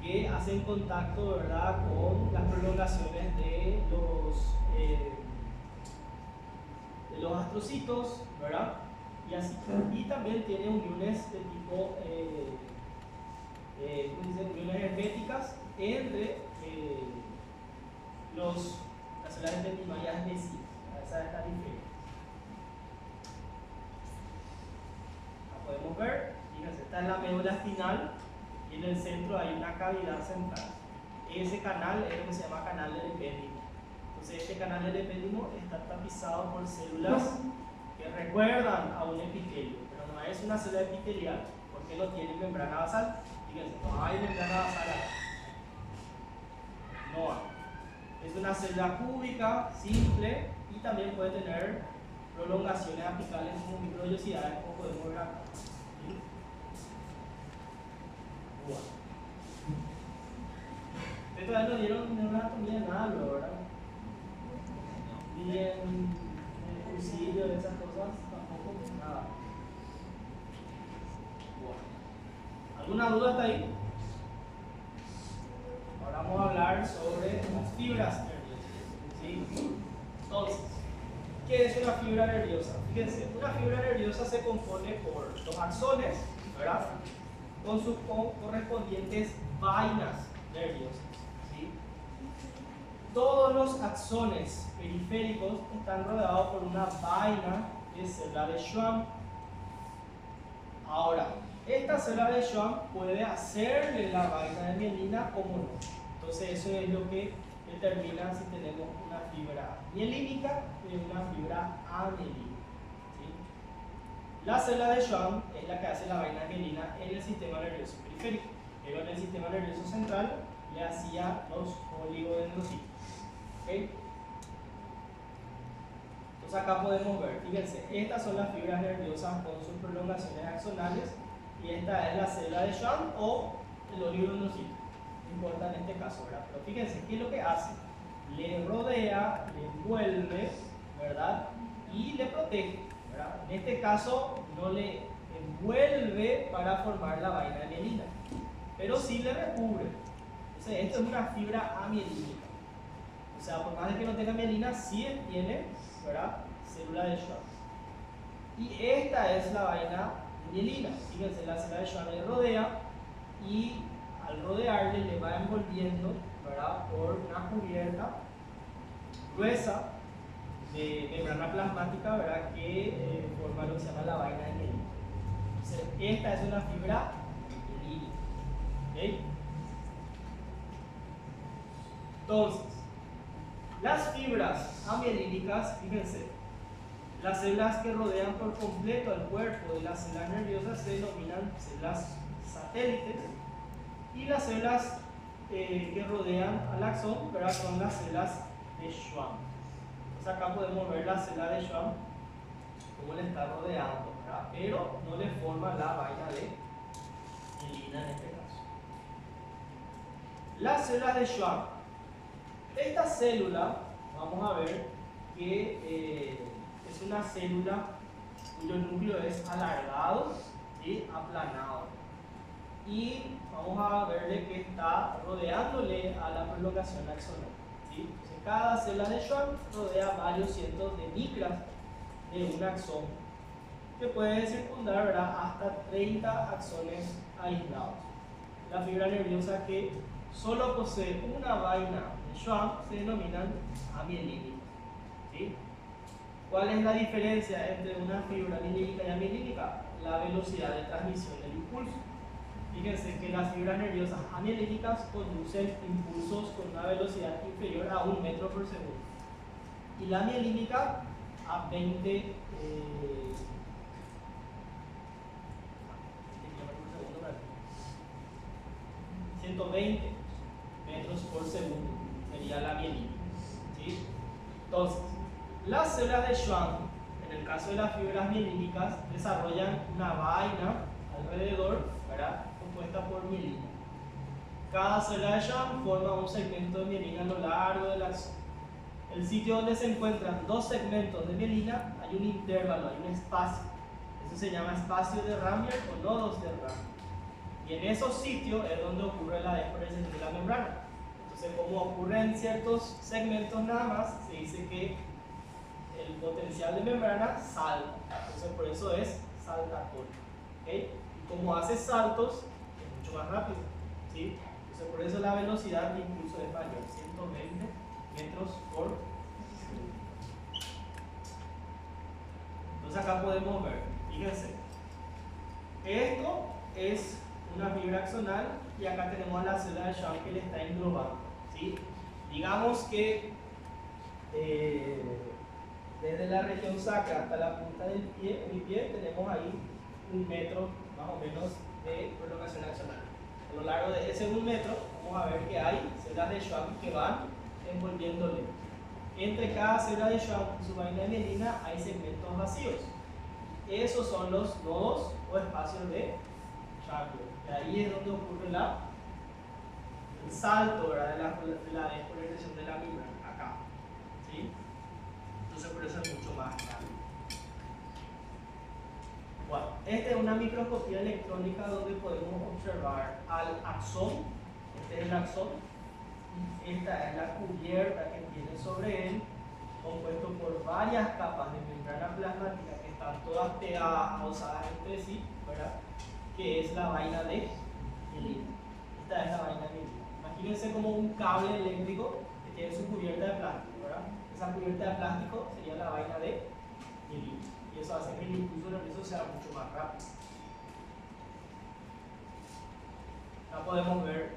que hacen contacto, ¿verdad?, con las prolongaciones de los astrocitos, ¿verdad? Y así. Y también tiene uniones de tipo, uniones herméticas entre las células ependimarias vecinas. Esa es la diferencia. La podemos ver. Fíjense, esta es la médula espinal. Y en el centro hay una cavidad central. Ese canal es lo que se llama canal del epéndimo. Entonces este canal del epéndimo está tapizado por células que recuerdan a un epitelio, pero no es una célula epitelial, porque no tiene membrana basal. Fíjense, no hay membrana basal acá. No hay. Es una célula cúbica, simple, y también puede tener prolongaciones apicales como microvellosidades, como podemos ver acá. Ustedes todavía no dieron una anatomía de nada, ¿verdad? Ni en el cursillo de esas cosas, tampoco, nada. Bueno. ¿Alguna duda hasta ahí? Ahora vamos a hablar sobre las fibras nerviosas. ¿Sí? Entonces, ¿qué es una fibra nerviosa? Fíjense, una fibra nerviosa se compone por los axones, ¿verdad?, con sus correspondientes vainas nerviosas. ¿Sí? Todos los axones periféricos están rodeados por una vaina de célula de Schwann. Ahora, esta célula de Schwann puede hacerle la vaina de mielina como no. Entonces eso es lo que determina si tenemos una fibra mielínica o una fibra amielínica. La célula de Schwann es la que hace la vaina mielina en el sistema nervioso periférico, pero en el sistema nervioso central le hacía los oligodendrocitos. ¿Okay? Entonces acá podemos ver, fíjense, estas son las fibras nerviosas con sus prolongaciones axonales y esta es la célula de Schwann o el oligodendrocito. No importa en este caso, ¿verdad? Pero fíjense, ¿qué es lo que hace? Le rodea, le envuelve, ¿verdad? Y le protege. En este caso no le envuelve para formar la vaina de mielina, pero sí le recubre. Entonces esto es una fibra amielínica. O sea, por más de que no tenga mielina, sí tiene, ¿verdad?, célula de Schwann. Y esta es la vaina de mielina. Fíjense, la célula de Schwann le rodea y al rodearle le va envolviendo, ¿verdad?, por una cubierta gruesa de membrana plasmática, ¿verdad?, que forma lo que se llama la vaina de mielina. Entonces, esta es una fibra mielínica. ¿Okay? Entonces, las fibras amielínicas, fíjense, las células que rodean por completo al cuerpo de las células nerviosas se denominan células satélites, y las células que rodean al axón, ¿verdad?, son las células de Schwann. Acá podemos ver la célula de Schwann como le está rodeando, ¿verdad?, pero no le forma la vaina de mielina en este caso. Las células de Schwann. Esta célula, vamos a ver que es una célula cuyo núcleo es alargado y aplanado. Y vamos a verle que está rodeándole a la prolongación axonal. ¿Sí? Cada célula de Schwann rodea varios cientos de micras de un axón que puede circundar, ¿verdad?, hasta 30 axones aislados. La fibra nerviosa que solo posee una vaina de Schwann se denominan amielínicas. ¿Sí? ¿Cuál es la diferencia entre una fibra mielínica y amielínica? La velocidad de transmisión del impulso. Fíjense que las fibras nerviosas amielínicas conducen impulsos con una velocidad inferior a 1 metro por segundo. Y la mielínica a 120 metros por segundo sería la mielina. ¿Sí? Entonces, las células de Schwann, en el caso de las fibras mielínicas, desarrollan una vaina alrededor, ¿verdad?, compuesta por mielina. Cada célula de Schwann forma un segmento de mielina a lo largo del axón. El sitio donde se encuentran dos segmentos de mielina hay un intervalo, hay un espacio. Eso se llama espacio de Ramier o nodos de Ramier. Y en esos sitios es donde ocurre la desprolarización de la membrana. Entonces, como ocurre en ciertos segmentos nada más, se dice que el potencial de membrana salta. Entonces, por eso es saltatorio. ¿Okay? Y como hace saltos, es mucho más rápido. ¿Sí? Entonces, por eso la velocidad de impulso es mayor, 120 metros por segundo. Entonces, acá podemos ver, fíjense, esto es una fibra axonal y acá tenemos a la célula de Schwann que le está englobando. ¿Sí? Digamos que desde la región sacra hasta la punta del pie, mi pie, tenemos ahí 1 metro más o menos de prolongación axonal. A lo largo de ese 1 metro vamos a ver que hay células de Schwann que van envolviéndole. Entre cada célula de Schwann y su vaina de mielina hay segmentos vacíos. Esos son los nodos o espacios de Schwann. Y ahí es donde ocurre el salto, ¿verdad?, de la despolarización de la membrana, acá. ¿Sí? Entonces por eso es mucho más grande. Bueno, esta es una microscopía electrónica donde podemos observar al axón. Este es el axón. Y esta es la cubierta que tiene sobre él, compuesto por varias capas de membrana plasmática que están todas pegadas, adosadas entre sí, ¿verdad?, que es la vaina de mielina. Esta es la vaina de mielina. Imagínense como un cable eléctrico que tiene su cubierta de plástico, ¿verdad? Esa cubierta de plástico sería la vaina de mielina. Y eso hace que el impulso nervioso sea mucho más rápido. Acá podemos ver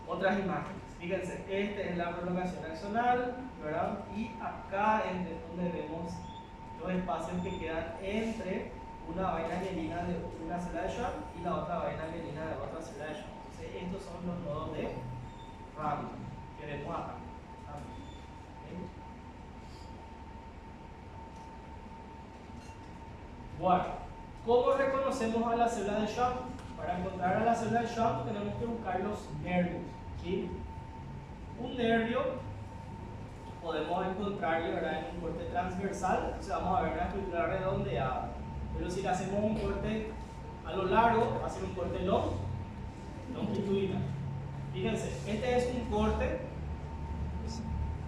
otras imágenes. Fíjense, esta es la prolongación axonal, ¿verdad? Y acá es donde vemos los espacios que quedan entre una vaina mielina de una célula de Schwann y la otra vaina mielina de otra célula de Schwann. Entonces, estos son los nodos de Ramier que vemos acá. ¿Okay? Bueno, ¿cómo reconocemos a la célula de Schwann? Para encontrar a la célula de Schwann tenemos que buscar los nervios. ¿Sí? Un nervio podemos encontrarlo, ¿verdad?, en un corte transversal. Entonces vamos a ver una estructura redondeada. Pero si le hacemos un corte a lo largo, va a ser un corte longitudinal. Fíjense, este es un corte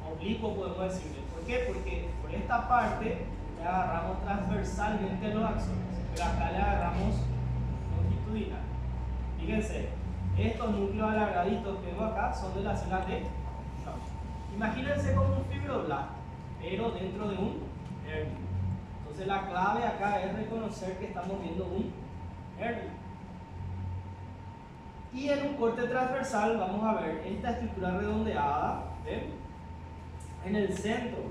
oblicuo, podemos decirle. ¿Por qué? Porque por esta parte le agarramos transversalmente los axones, pero acá le agarramos longitudinal. Fíjense, estos núcleos alargaditos que vemos acá son de las células de Schwann. Imagínense como un fibroblasto, pero dentro de un nervio. Entonces la clave acá es reconocer que estamos viendo un nervio. Y en un corte transversal vamos a ver esta estructura redondeada, ¿ven?, en el centro.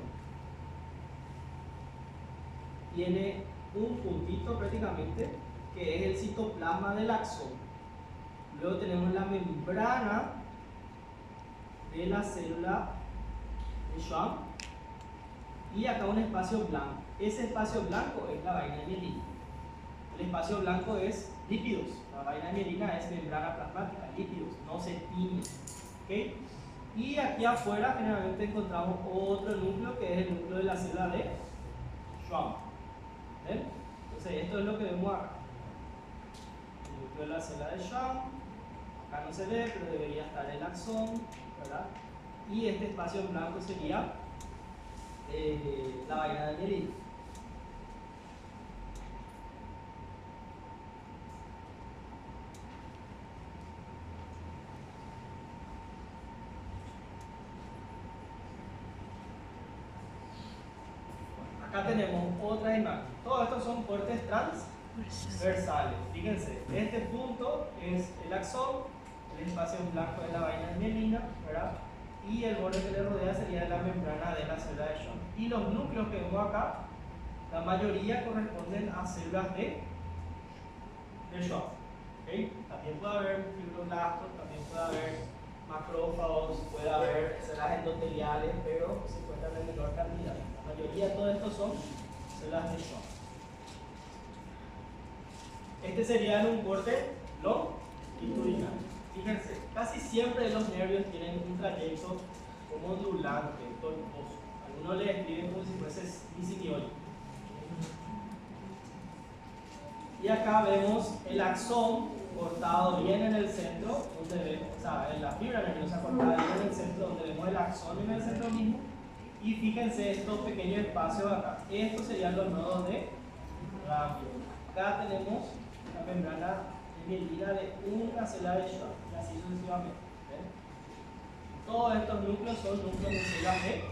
Tiene un puntito prácticamente que es el citoplasma del axón. Luego tenemos la membrana de la célula de Schwann y acá un espacio blanco. Ese espacio blanco es la vaina de mielina. El espacio blanco es lípidos. La vaina de mielina es membrana plasmática, lípidos, no se tiñe. ¿Okay? Y aquí afuera generalmente encontramos otro núcleo que es el núcleo de la célula de Schwann. ¿Ven? Entonces esto es lo que vemos acá. El núcleo de la célula de Schwann. Acá no se ve, pero debería estar el axón, ¿verdad? Y este espacio en blanco sería la vaina de mielina. Acá tenemos otra imagen. Todos estos son cortes transversales. versales. Fíjense, este punto es el axón, el espacio blanco de la vaina de mielina, ¿verdad? Y el borde que le rodea sería la membrana de la célula de Schwann. Y los núcleos que vemos acá, la mayoría corresponden a células de Schwann. ¿Okay? También puede haber fibroblastos, también puede haber macrófagos, puede haber células endoteliales, pero se encuentran en menor cantidad. La mayoría de todo esto son células de Schwann. Este sería un corte longitudinal. Fíjense, casi siempre los nervios tienen un trayecto como ondulante, tortuoso. Algunos le escriben como si fuese bicicleta. Y acá vemos el axón cortado bien en el centro, donde vemos, o sea, la fibra nerviosa cortada bien en el centro, donde vemos el axón en el centro mismo. Y fíjense estos pequeños espacios acá. Estos serían los nodos de radio. Acá tenemos la membrana de mielina de una célula de Schwann, y así sucesivamente. ¿Ven? Todos estos núcleos son núcleos de células de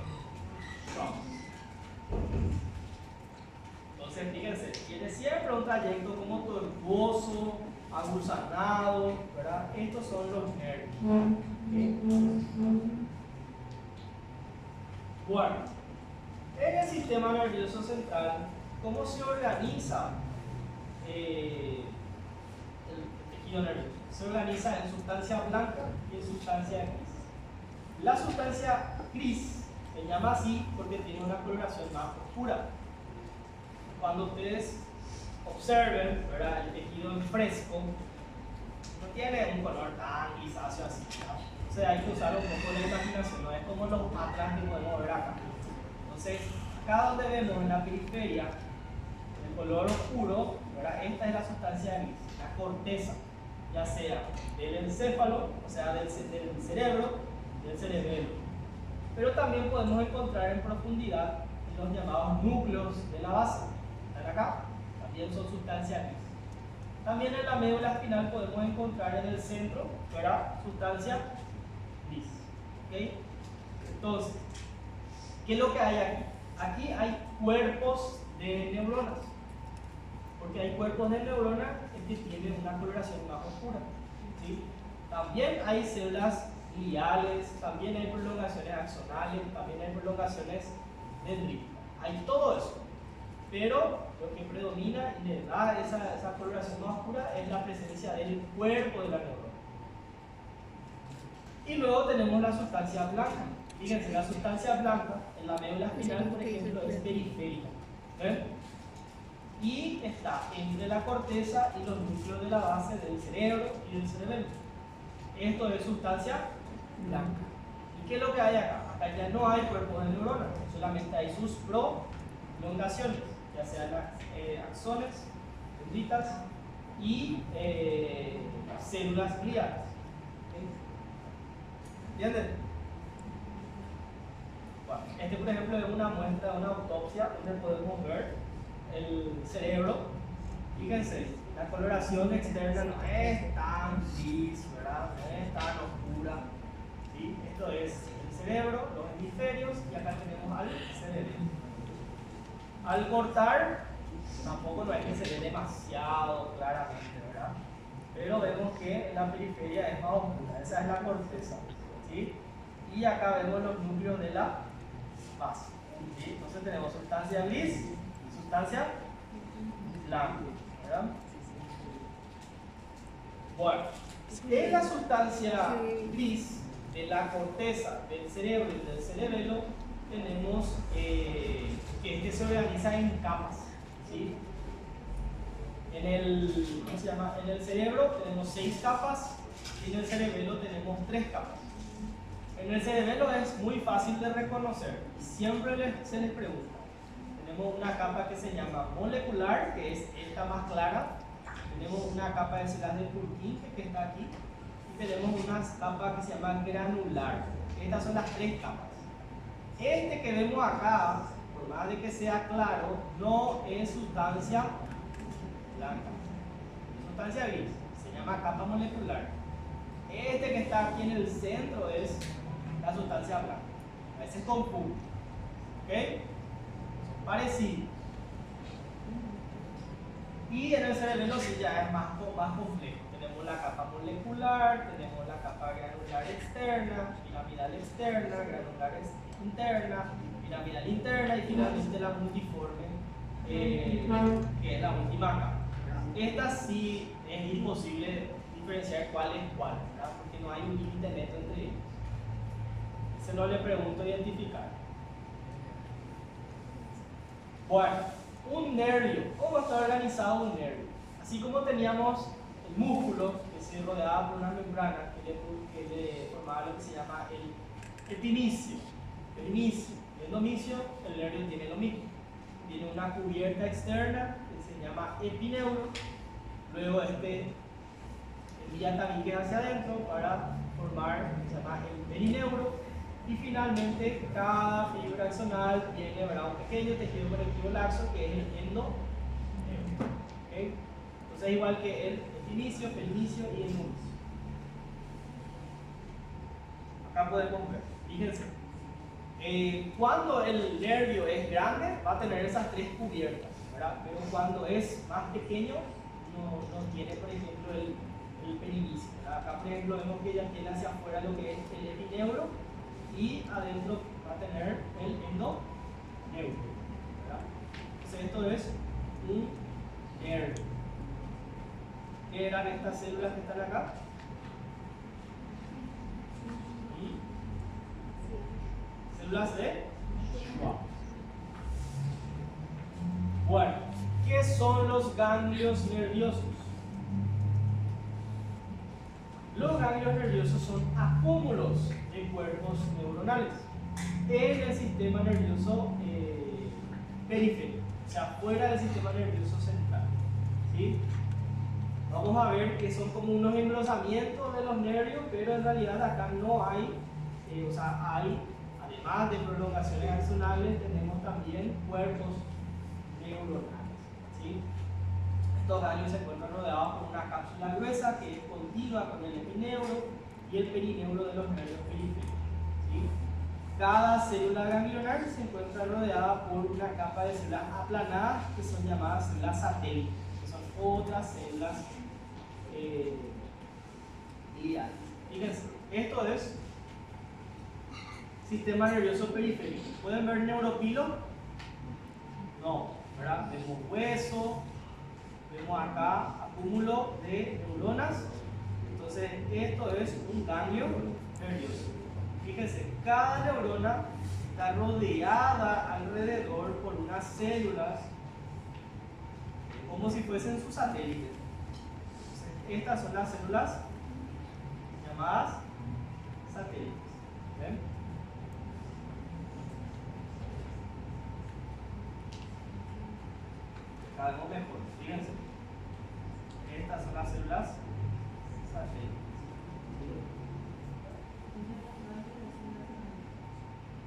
Schwann. Entonces, fíjense, tiene siempre un trayecto como tortuoso, aguzanado, ¿verdad? Estos son los nervios. ¿Okay? Bueno, en el sistema nervioso central, ¿cómo se organiza el tejido nervioso? Se organiza en sustancia blanca y en sustancia gris. La sustancia gris se llama así porque tiene una coloración más oscura. Cuando ustedes observen, ¿verdad?, el tejido en fresco, no tiene un color tan grisáceo así, ¿verdad? Entonces hay que usar un poco de imaginación, no es como los atlas que podemos ver acá. Entonces, acá donde vemos en la periferia, el color oscuro, ¿verdad?, esta es la sustancia gris, la corteza, ya sea del encéfalo, o sea, del cerebro, del cerebelo. Pero también podemos encontrar en profundidad los llamados núcleos de la base. Están acá, también son sustancias gris. También en la médula espinal podemos encontrar en el centro, ¿verdad?, sustancia gris. ¿Okay? Entonces, ¿qué es lo que hay aquí? Aquí hay cuerpos de neuronas. Porque hay cuerpos de neuronas que tienen una coloración más oscura. ¿Sí? También hay células gliales, también hay prolongaciones axonales, también hay prolongaciones dendríticas. Hay todo eso. Pero lo que predomina y le da esa coloración más oscura es la presencia del cuerpo de la neurona. Y luego tenemos la sustancia blanca. Fíjense, la sustancia blanca en la médula espinal, por ejemplo, es periférica. ¿Ven? Y está entre la corteza y los núcleos de la base del cerebro y del cerebelo. Esto es sustancia blanca. ¿Y qué es lo que hay acá? Acá ya no hay cuerpo de neuronas, solamente hay sus prolongaciones, ya sean axones, dendritas y células gliales. ¿Entienden? Bueno, este por ejemplo es una muestra de una autopsia donde podemos ver el cerebro. Fíjense, la coloración externa no es tan gris, ¿verdad? No es tan oscura. ¿Sí? Esto es el cerebro, los hemisferios, y acá tenemos al cerebelo. Al cortar, tampoco no es que se ve demasiado claramente, ¿verdad? Pero vemos que la periferia es más oscura, esa es la corteza. ¿Sí? Y acá vemos los núcleos de la base. ¿Sí? Entonces tenemos sustancia gris y sustancia blanca, ¿verdad? Bueno, en la sustancia gris de la corteza del cerebro y del cerebelo tenemos que este se organiza en capas. ¿Sí? En el, ¿cómo se llama? En el cerebro tenemos 6 capas y en el cerebelo tenemos 3 capas. En el cerebelo es muy fácil de reconocer y siempre se les pregunta. Tenemos una capa que se llama molecular, que es esta más clara. Tenemos una capa de células de Purkinje que está aquí. Y tenemos una capa que se llama granular. Estas son las 3 capas. Este que vemos acá, por más de que sea claro, no es sustancia blanca, es sustancia gris, se llama capa molecular. Este que está aquí en el centro es la sustancia blanca. A veces confundo. ¿Ok? Son parecidos. Y en el cerebelo sí ya es más complejo. Tenemos la capa molecular, tenemos la capa granular externa, piramidal externa, granular interna, piramidal interna y finalmente la multiforme, que es la última capa. Esta sí es imposible diferenciar cuál es cuál, ¿verdad? Porque no hay un límite neto entre ellos. Se no le pregunto identificar. Bueno, un nervio. ¿Cómo está organizado un nervio? Así como teníamos el músculo que se rodeaba por una membrana que le formaba lo que se llama el epinicio. El inicio. El endomicio, el nervio tiene lo mismo. Tiene una cubierta externa que se llama epineuro. Luego envía tabique hacia adentro para formar lo que se llama el perineuro. Y finalmente, cada fibra axonal tiene un pequeño tejido conectivo laxo que es el endoneuro. ¿Okay? Entonces, igual que el epinicio, perinicio y endomicio. Acá podemos ver, fíjense. Cuando el nervio es grande, va a tener esas tres cubiertas, ¿verdad? Pero cuando es más pequeño, no tiene, por ejemplo, el perinicio. ¿Verdad? Acá, por ejemplo, vemos que ya tiene hacia afuera lo que es el epineuro. Y adentro va a tener el endoneuro, ¿verdad? Entonces esto es un nervio. ¿Qué eran estas células que están acá? Células de Schwann. Bueno, ¿qué son los ganglios nerviosos? Los ganglios nerviosos son acúmulos de cuerpos neuronales en el sistema nervioso periférico, o sea, fuera del sistema nervioso central. ¿Sí? Vamos a ver que son como unos engrosamientos de los nervios, pero en realidad acá no hay, o sea, hay, además de prolongaciones axonales, tenemos también cuerpos neuronales. ¿Sí? Estos ganglios se encuentran rodeados por una cápsula gruesa que es contigua con el epineuro y el perineuro de los nervios periféricos. ¿Sí? Cada célula ganglionar se encuentra rodeada por una capa de células aplanadas que son llamadas células satélites, que son otras células gliales. Fíjense, esto es sistema nervioso periférico. ¿Pueden ver neuropilo? No, ¿verdad? Vemos hueso. Vemos acá acúmulo de neuronas. Entonces esto es un ganglio nervioso. Fíjense, cada neurona está rodeada alrededor por unas células como si fuesen sus satélites. Entonces, estas son las células llamadas satélites. ¿Ven? Acá vemos mejor. Fíjense. Estas son las células satélites.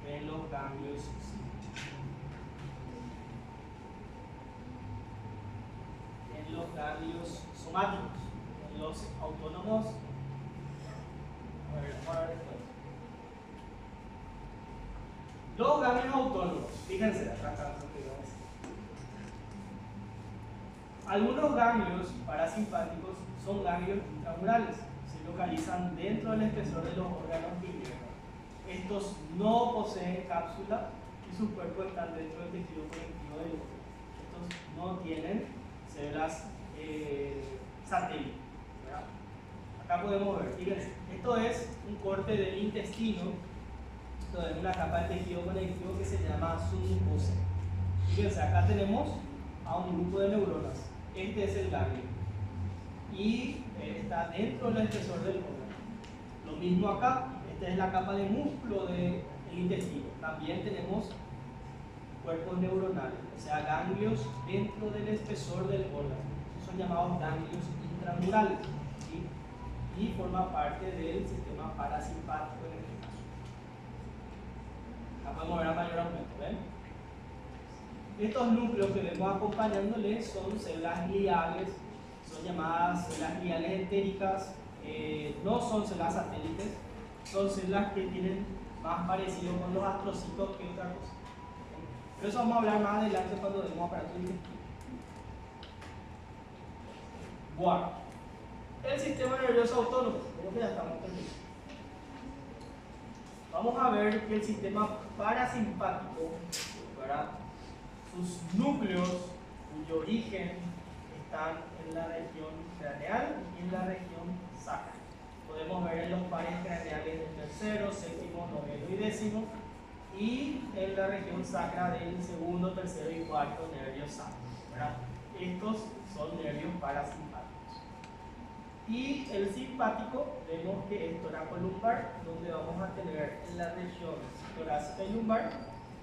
En los ganglios en los ganglios somáticos, en los autónomos. A ver después. Los ganglios autónomos, fíjense, acá está. Algunos ganglios parasimpáticos son ganglios intramurales, se localizan dentro del espesor de los órganos biliares. Estos no poseen cápsula y sus cuerpos están dentro del tejido conectivo del órgano. Estos no tienen células satélites. ¿Verdad? Acá podemos ver, fíjense, esto es un corte del intestino, esto es una capa de tejido conectivo que se llama submucosa. Fíjense, acá tenemos a un grupo de neuronas. Este es el ganglio y está dentro del espesor del órgano. Lo mismo acá, esta es la capa de músculo del intestino. También tenemos cuerpos neuronales, o sea, ganglios dentro del espesor del órgano. Son llamados ganglios intramurales, ¿sí? Y forman parte del sistema parasimpático en este caso. Acá podemos ver a mayor aumento, ¿ven? Estos núcleos que vemos acompañándoles son células gliales, son llamadas células gliales entéricas, no son células satélites, son células que tienen más parecido con los astrocitos que otra cosa. Pero eso vamos a hablar más adelante cuando demos aparato digestivo. Bueno, el sistema nervioso autónomo, creo que ya estamos terminando. Vamos a ver que el sistema parasimpático, ¿verdad? Sus núcleos, cuyo origen están en la región craneal y en la región sacra. Podemos ver en los pares craneales del tercero, séptimo, noveno y décimo, y en la región sacra del segundo, tercero y cuarto nervio sacro, ¿verdad? Estos son nervios parasimpáticos. Y el simpático, vemos que es toracolumbar, donde vamos a tener en la región torácica y lumbar,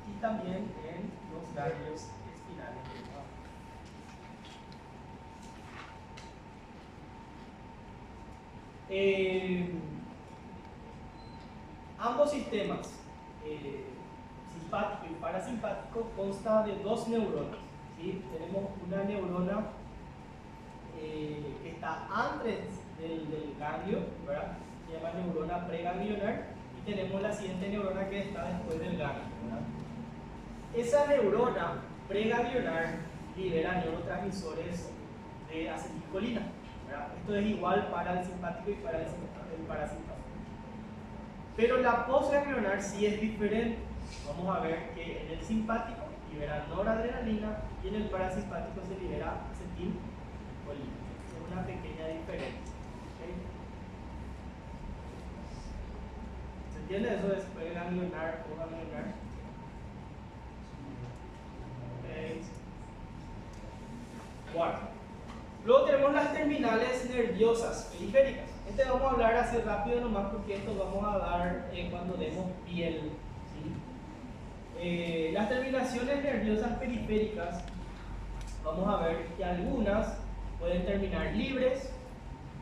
y también en los ganglios espinales. Ambos sistemas, simpático y parasimpático, consta de dos neuronas, ¿sí? Tenemos una neurona que está antes del ganglio, ¿verdad? Se llama neurona preganglionar, y tenemos la siguiente neurona que está después del ganglio, ¿verdad? Esa neurona preganglionar libera neurotransmisores de acetilcolina, ¿verdad? Esto es igual para el simpático y para el parasimpático. Pero la postganglionar sí es diferente. Vamos a ver que en el simpático libera noradrenalina y en el parasimpático se libera acetilcolina. Es una pequeña diferencia. ¿Okay? ¿Se entiende? Eso es preganglionar o ganglionar. Okay. Bueno, luego tenemos las terminales nerviosas periféricas. Vamos a hablar así rápido nomás porque esto vamos a dar cuando demos piel, ¿sí? Las terminaciones nerviosas periféricas, vamos a ver que algunas pueden terminar libres,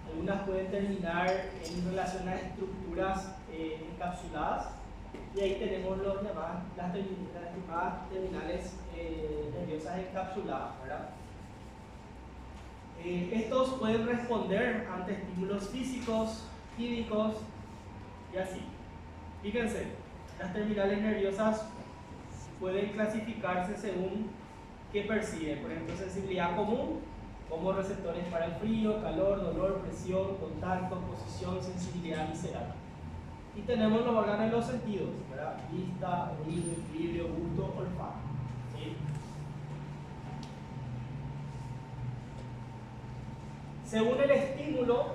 algunas pueden terminar en relación a estructuras encapsuladas, y ahí tenemos las llamadas terminales nerviosas encapsuladas, ¿verdad? Estos pueden responder ante estímulos físicos, químicos y así. Fíjense, las terminales nerviosas pueden clasificarse según qué perciben. Por ejemplo, sensibilidad común, como receptores para el frío, calor, dolor, presión, contacto, posición, sensibilidad visceral. Y tenemos los órganos de los sentidos, ¿verdad? Vista, oído, equilibrio, gusto, olfato. ¿Sí? Según el estímulo,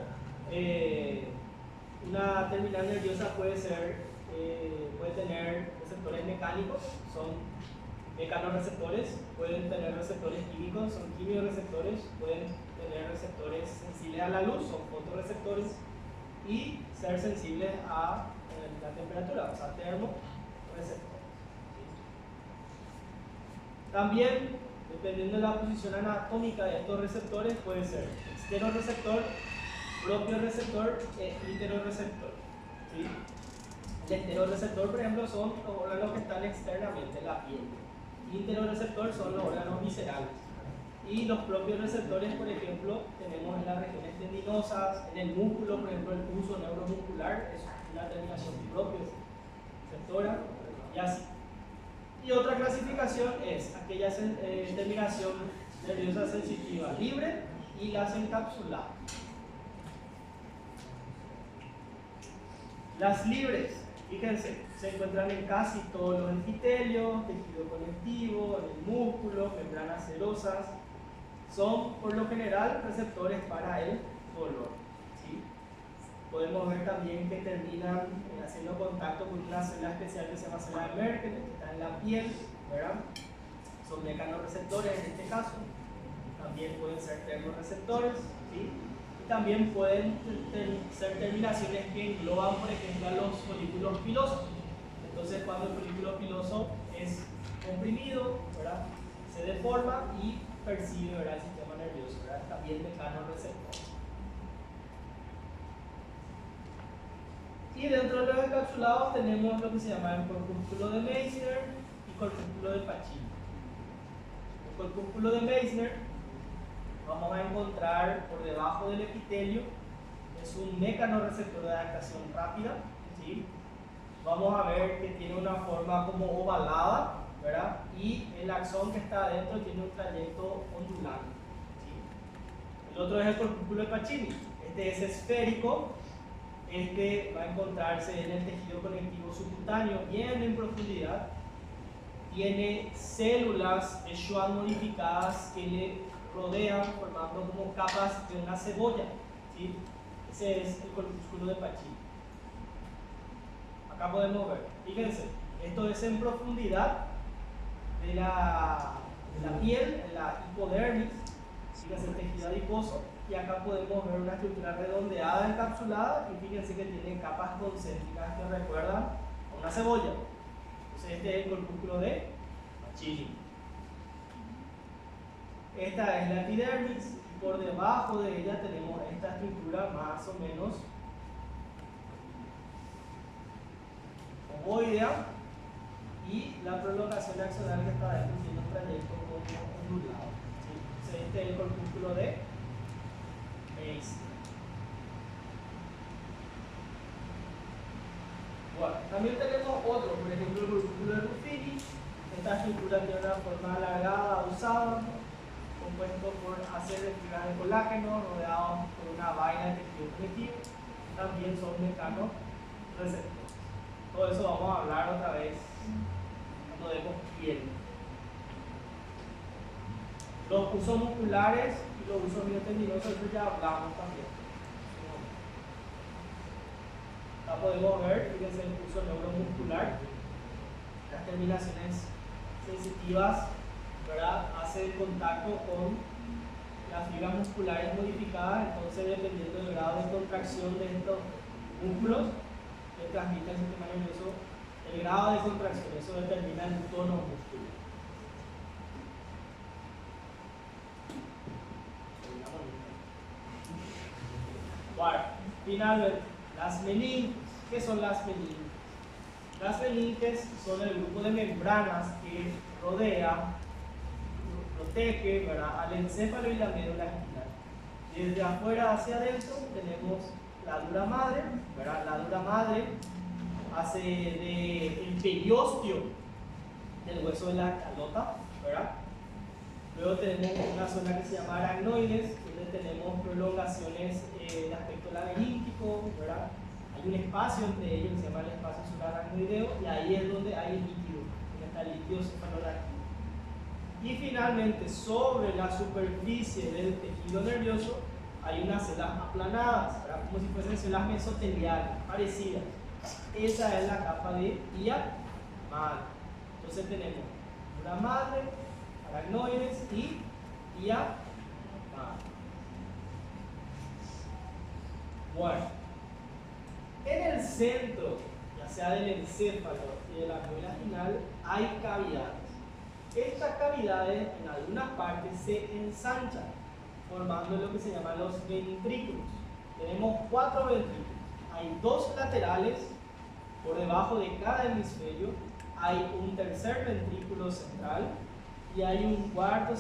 una terminal nerviosa puede tener receptores mecánicos, son mecanorreceptores, pueden tener receptores químicos, son quimioreceptores, pueden tener receptores sensibles a la luz, son fotorreceptores, y ser sensibles a la temperatura, o sea, termorreceptor. También, dependiendo de la posición anatómica de estos receptores, puede ser exterorreceptor, propio receptor e interoreceptor. ¿Sí? El exterorreceptor, por ejemplo, son los órganos que están externamente en la piel. Interoreceptor son los órganos viscerales. Y los propios receptores, por ejemplo, tenemos en las regiones tendinosas, en el músculo, por ejemplo, el pulso neuromuscular es una terminación propia receptora, y así. Y otra clasificación es aquella terminación nerviosa sensitiva libre y las encapsuladas. Las libres, fíjense, se encuentran en casi todos los epitelios, tejido conectivo, en el músculo, membranas serosas. Son, por lo general, receptores para el dolor. ¿Sí? Podemos ver también que terminan haciendo contacto con una célula especial que se llama célula de Merkel, que está en la piel, ¿verdad? Son mecanorreceptores en este caso. También pueden ser termorreceptores, ¿sí? Y también pueden ser terminaciones que engloban, por ejemplo, a los folículos pilosos. Entonces, cuando el folículo piloso es comprimido, ¿verdad? Se deforma y percibe, ¿verdad?, el sistema nervioso, ¿verdad? También mecanorreceptor. Y dentro de los encapsulados tenemos lo que se llama el corpúsculo de Meissner y corpúsculo de Pacini. El corpúsculo de Meissner vamos a encontrar por debajo del epitelio, es un mecanorreceptor de adaptación rápida, ¿sí? Vamos a ver que tiene una forma como ovalada, ¿verdad? Y el axón que está adentro tiene un trayecto ondulante, ¿sí? El otro es el corpúsculo de Pacini. Este es esférico. Este va a encontrarse en el tejido conectivo subcutáneo bien en profundidad. Tiene células de Schwann modificadas que le rodean formando como capas de una cebolla, ¿sí? Ese es el corpúsculo de Pacini. Acá podemos ver, fíjense, esto es en profundidad de la piel, en la hipodermis, fíjense el tejido adiposo, y acá podemos ver una estructura redondeada encapsulada y fíjense que tiene capas concéntricas que recuerdan a una cebolla. Entonces este es el corpúsculo de Pacini. Esta es la epidermis y por debajo de ella tenemos esta estructura más o menos ovoidea y la prolongación axonal que está dentro tiene un trayecto como ondulado. Entonces este es el corpúsculo de Meister. Bueno, también tenemos otro, por ejemplo el corpúsculo de Ruffini. Esta estructura tiene una forma alargada, usada, compuesto por hacer de fibras de colágeno rodeados por una vaina de tejido conectivo. También son mecanoreceptores. Todo eso vamos a hablar otra vez cuando demos piel. Los usos musculares y los usos miotendinosos, eso ya hablamos también. Acá podemos ver, fíjense el uso neuromuscular, las terminaciones sensitivas, ¿verdad? Hace el contacto con las fibras musculares modificadas, entonces dependiendo del grado de contracción de estos músculos que transmite el sistema nervioso, el grado de contracción, eso determina el tono muscular. Bueno, finalmente, las meninges. ¿Qué son las meninges? Las meninges son el grupo de membranas que rodea, protege, ¿verdad?, al encéfalo y la médula espinal. Desde afuera hacia adentro tenemos la dura madre, ¿verdad? La dura madre hace del periósteo del hueso de la calota, ¿verdad? Luego tenemos una zona que se llama aracnoides, donde tenemos prolongaciones de aspecto laberíntico, ¿verdad? Hay un espacio entre ellos que se llama el espacio subaracnoideo y ahí es donde hay el líquido, donde está el líquido cefalorraquídeo. Y finalmente, sobre la superficie del tejido nervioso hay unas células aplanadas, ¿verdad?, como si fuesen células mesoteliales, parecidas. Esa es la capa de pía madre. Entonces tenemos dura madre, aracnoides y pía madre. Bueno, en el centro, ya sea del encéfalo y de la médula espinal, hay cavidades. Estas cavidades en algunas partes se ensanchan, formando lo que se llaman los ventrículos. Tenemos 4 ventrículos. Hay 2 laterales por debajo de cada hemisferio, hay un tercer ventrículo central y hay un cuarto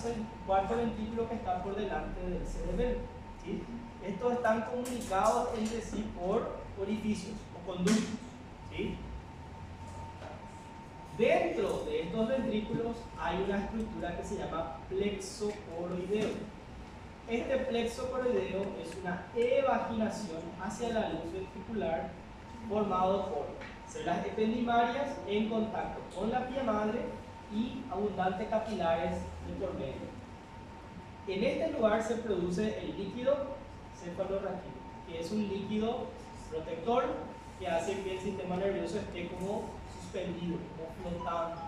ventrículo que está por delante del cerebelo, ¿sí? Estos están comunicados entre sí por orificios o conductos, ¿sí? Dentro de estos ventrículos hay una estructura que se llama plexo coroideo. Este plexo coroideo es una evaginación hacia la luz ventricular formado por células ependimarias en contacto con la pía madre y abundantes capilares de por medio. En este lugar se produce el líquido cefalorraquídeo, que es un líquido protector que hace que el sistema nervioso esté como suspendido, como flotando, ¿sí?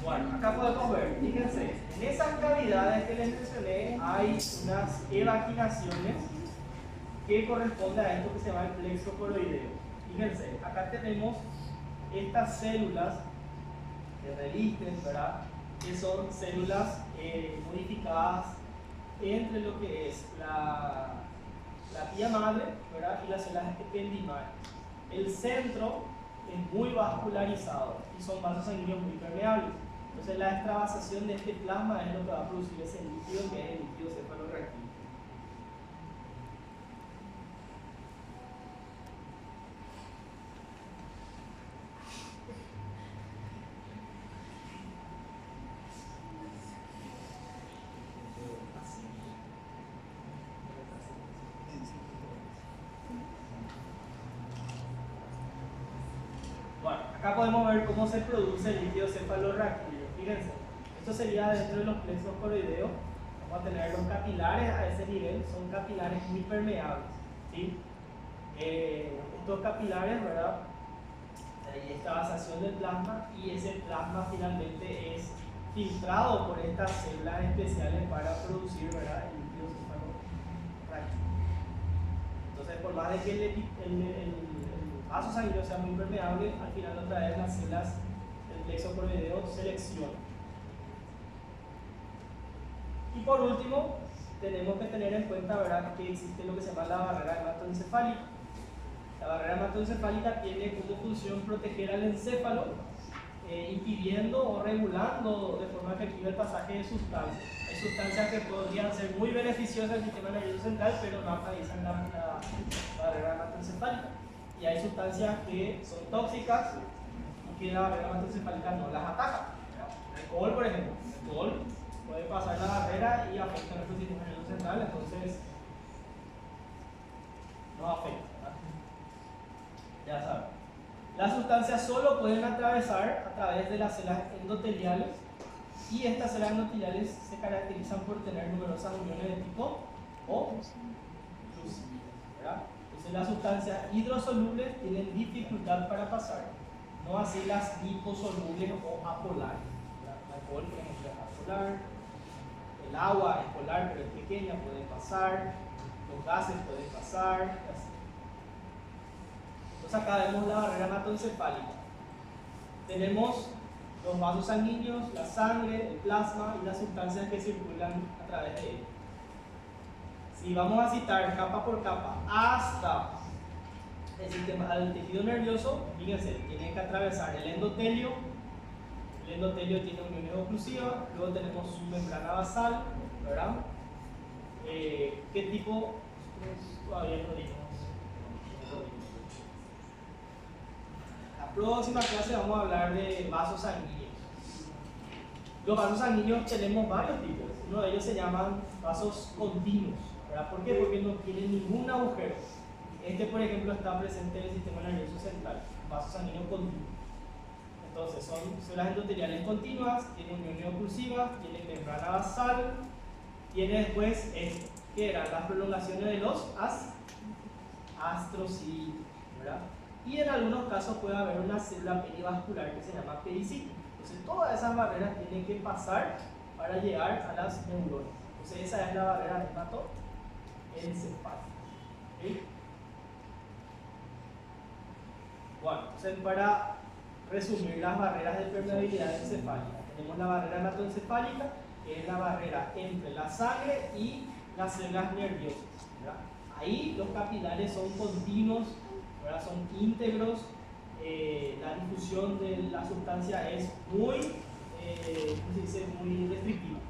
Bueno, acá podemos ver, fíjense, en esas cavidades que les mencioné hay unas evaginaciones que corresponde a esto que se llama el plexo coroideo. Fíjense, acá tenemos estas células que revisten, ¿verdad? Que son células modificadas entre lo que es la tía madre, ¿verdad? Y las células ependimales. El centro es muy vascularizado y son vasos sanguíneos muy permeables. Entonces la extravasación de este plasma es lo que va a producir ese líquido que es el líquido cefalorraquídeo. Bueno, acá podemos ver cómo se produce el líquido cefalorraquídeo. Fíjense, esto sería dentro de los plexos coroideos. Vamos a tener los capilares a ese nivel, son capilares muy permeables, ¿sí? Estos capilares, ¿verdad? Hay extravasación del plasma y ese plasma finalmente es filtrado por estas células especiales para producir, ¿verdad?, el líquido cefalorraquídeo. Entonces, por más de que el vaso sanguíneo sea muy permeable, al final otra vez las células del plexo coroideo seleccionan. Y por último, tenemos que tener en cuenta, ¿verdad?, que existe lo que se llama la barrera hematoencefálica. La barrera hematoencefálica tiene como función proteger al encéfalo, impidiendo o regulando de forma efectiva el pasaje de sustancias. Hay sustancias que podrían ser muy beneficiosas al sistema nervioso central, pero no atraviesan la barrera hematoencefálica. Y hay sustancias que son tóxicas y que la barrera hematoencefálica no las ataca. El alcohol, por ejemplo, el alcohol puede pasar la barrera y afecta a nuestro sistema nervioso central, entonces no afecta, ¿verdad? Ya saben. Las sustancias solo pueden atravesar a través de las células endoteliales y estas células endoteliales se caracterizan por tener numerosas uniones de tipo O inclusive, ¿verdad? Entonces las sustancias hidrosolubles tienen dificultad para pasar, no así las liposolubles o apolares. El alcohol, por ejemplo, es apolar, el agua es polar pero es pequeña, puede pasar, los gases pueden pasar, así. Entonces acá vemos la barrera hematoencefálica. Tenemos los vasos sanguíneos, la sangre, el plasma y las sustancias que circulan a través de él. Si vamos a citar capa por capa hasta el sistema del tejido nervioso, fíjense, tiene que atravesar el endotelio. El endotelio tiene uniones oclusivas, luego tenemos su membrana basal, ¿verdad? ¿Qué tipo? Todavía no dimos. La próxima clase vamos a hablar de vasos sanguíneos. Los vasos sanguíneos tenemos varios tipos. Uno de ellos se llaman vasos continuos, ¿verdad? ¿Por qué? Porque no tienen ningún agujero. Este, por ejemplo, está presente en el sistema nervioso central, vaso sanguíneo continuo. Entonces, son células endoteliales continuas, tienen uniones oclusivas, tienen membrana basal, tiene después esto, que eran las prolongaciones de los astrocitos, ¿verdad? Y en algunos casos puede haber una célula perivascular que se llama pericito. Entonces todas esas barreras tienen que pasar para llegar a las neuronas. Entonces esa es la barrera hematoencefálica. ¿Sí? Bueno, entonces para resumir las barreras de permeabilidad encefálica, tenemos la barrera hematoencefálica, que es la barrera entre la sangre y las células nerviosas, ¿verdad? Ahí los capilares son continuos, ¿verdad? Son íntegros, la difusión de la sustancia es muy, ¿cómo se dice?, muy restrictiva.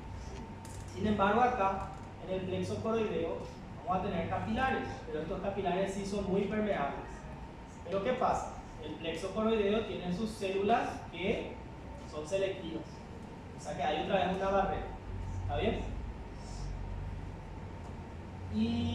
Sin embargo, acá en el plexo coroideo vamos a tener capilares, pero estos capilares sí son muy permeables. Pero ¿qué pasa? El plexo coroideo tiene sus células que son selectivas, o sea que hay otra vez una barrera, ¿está bien? Y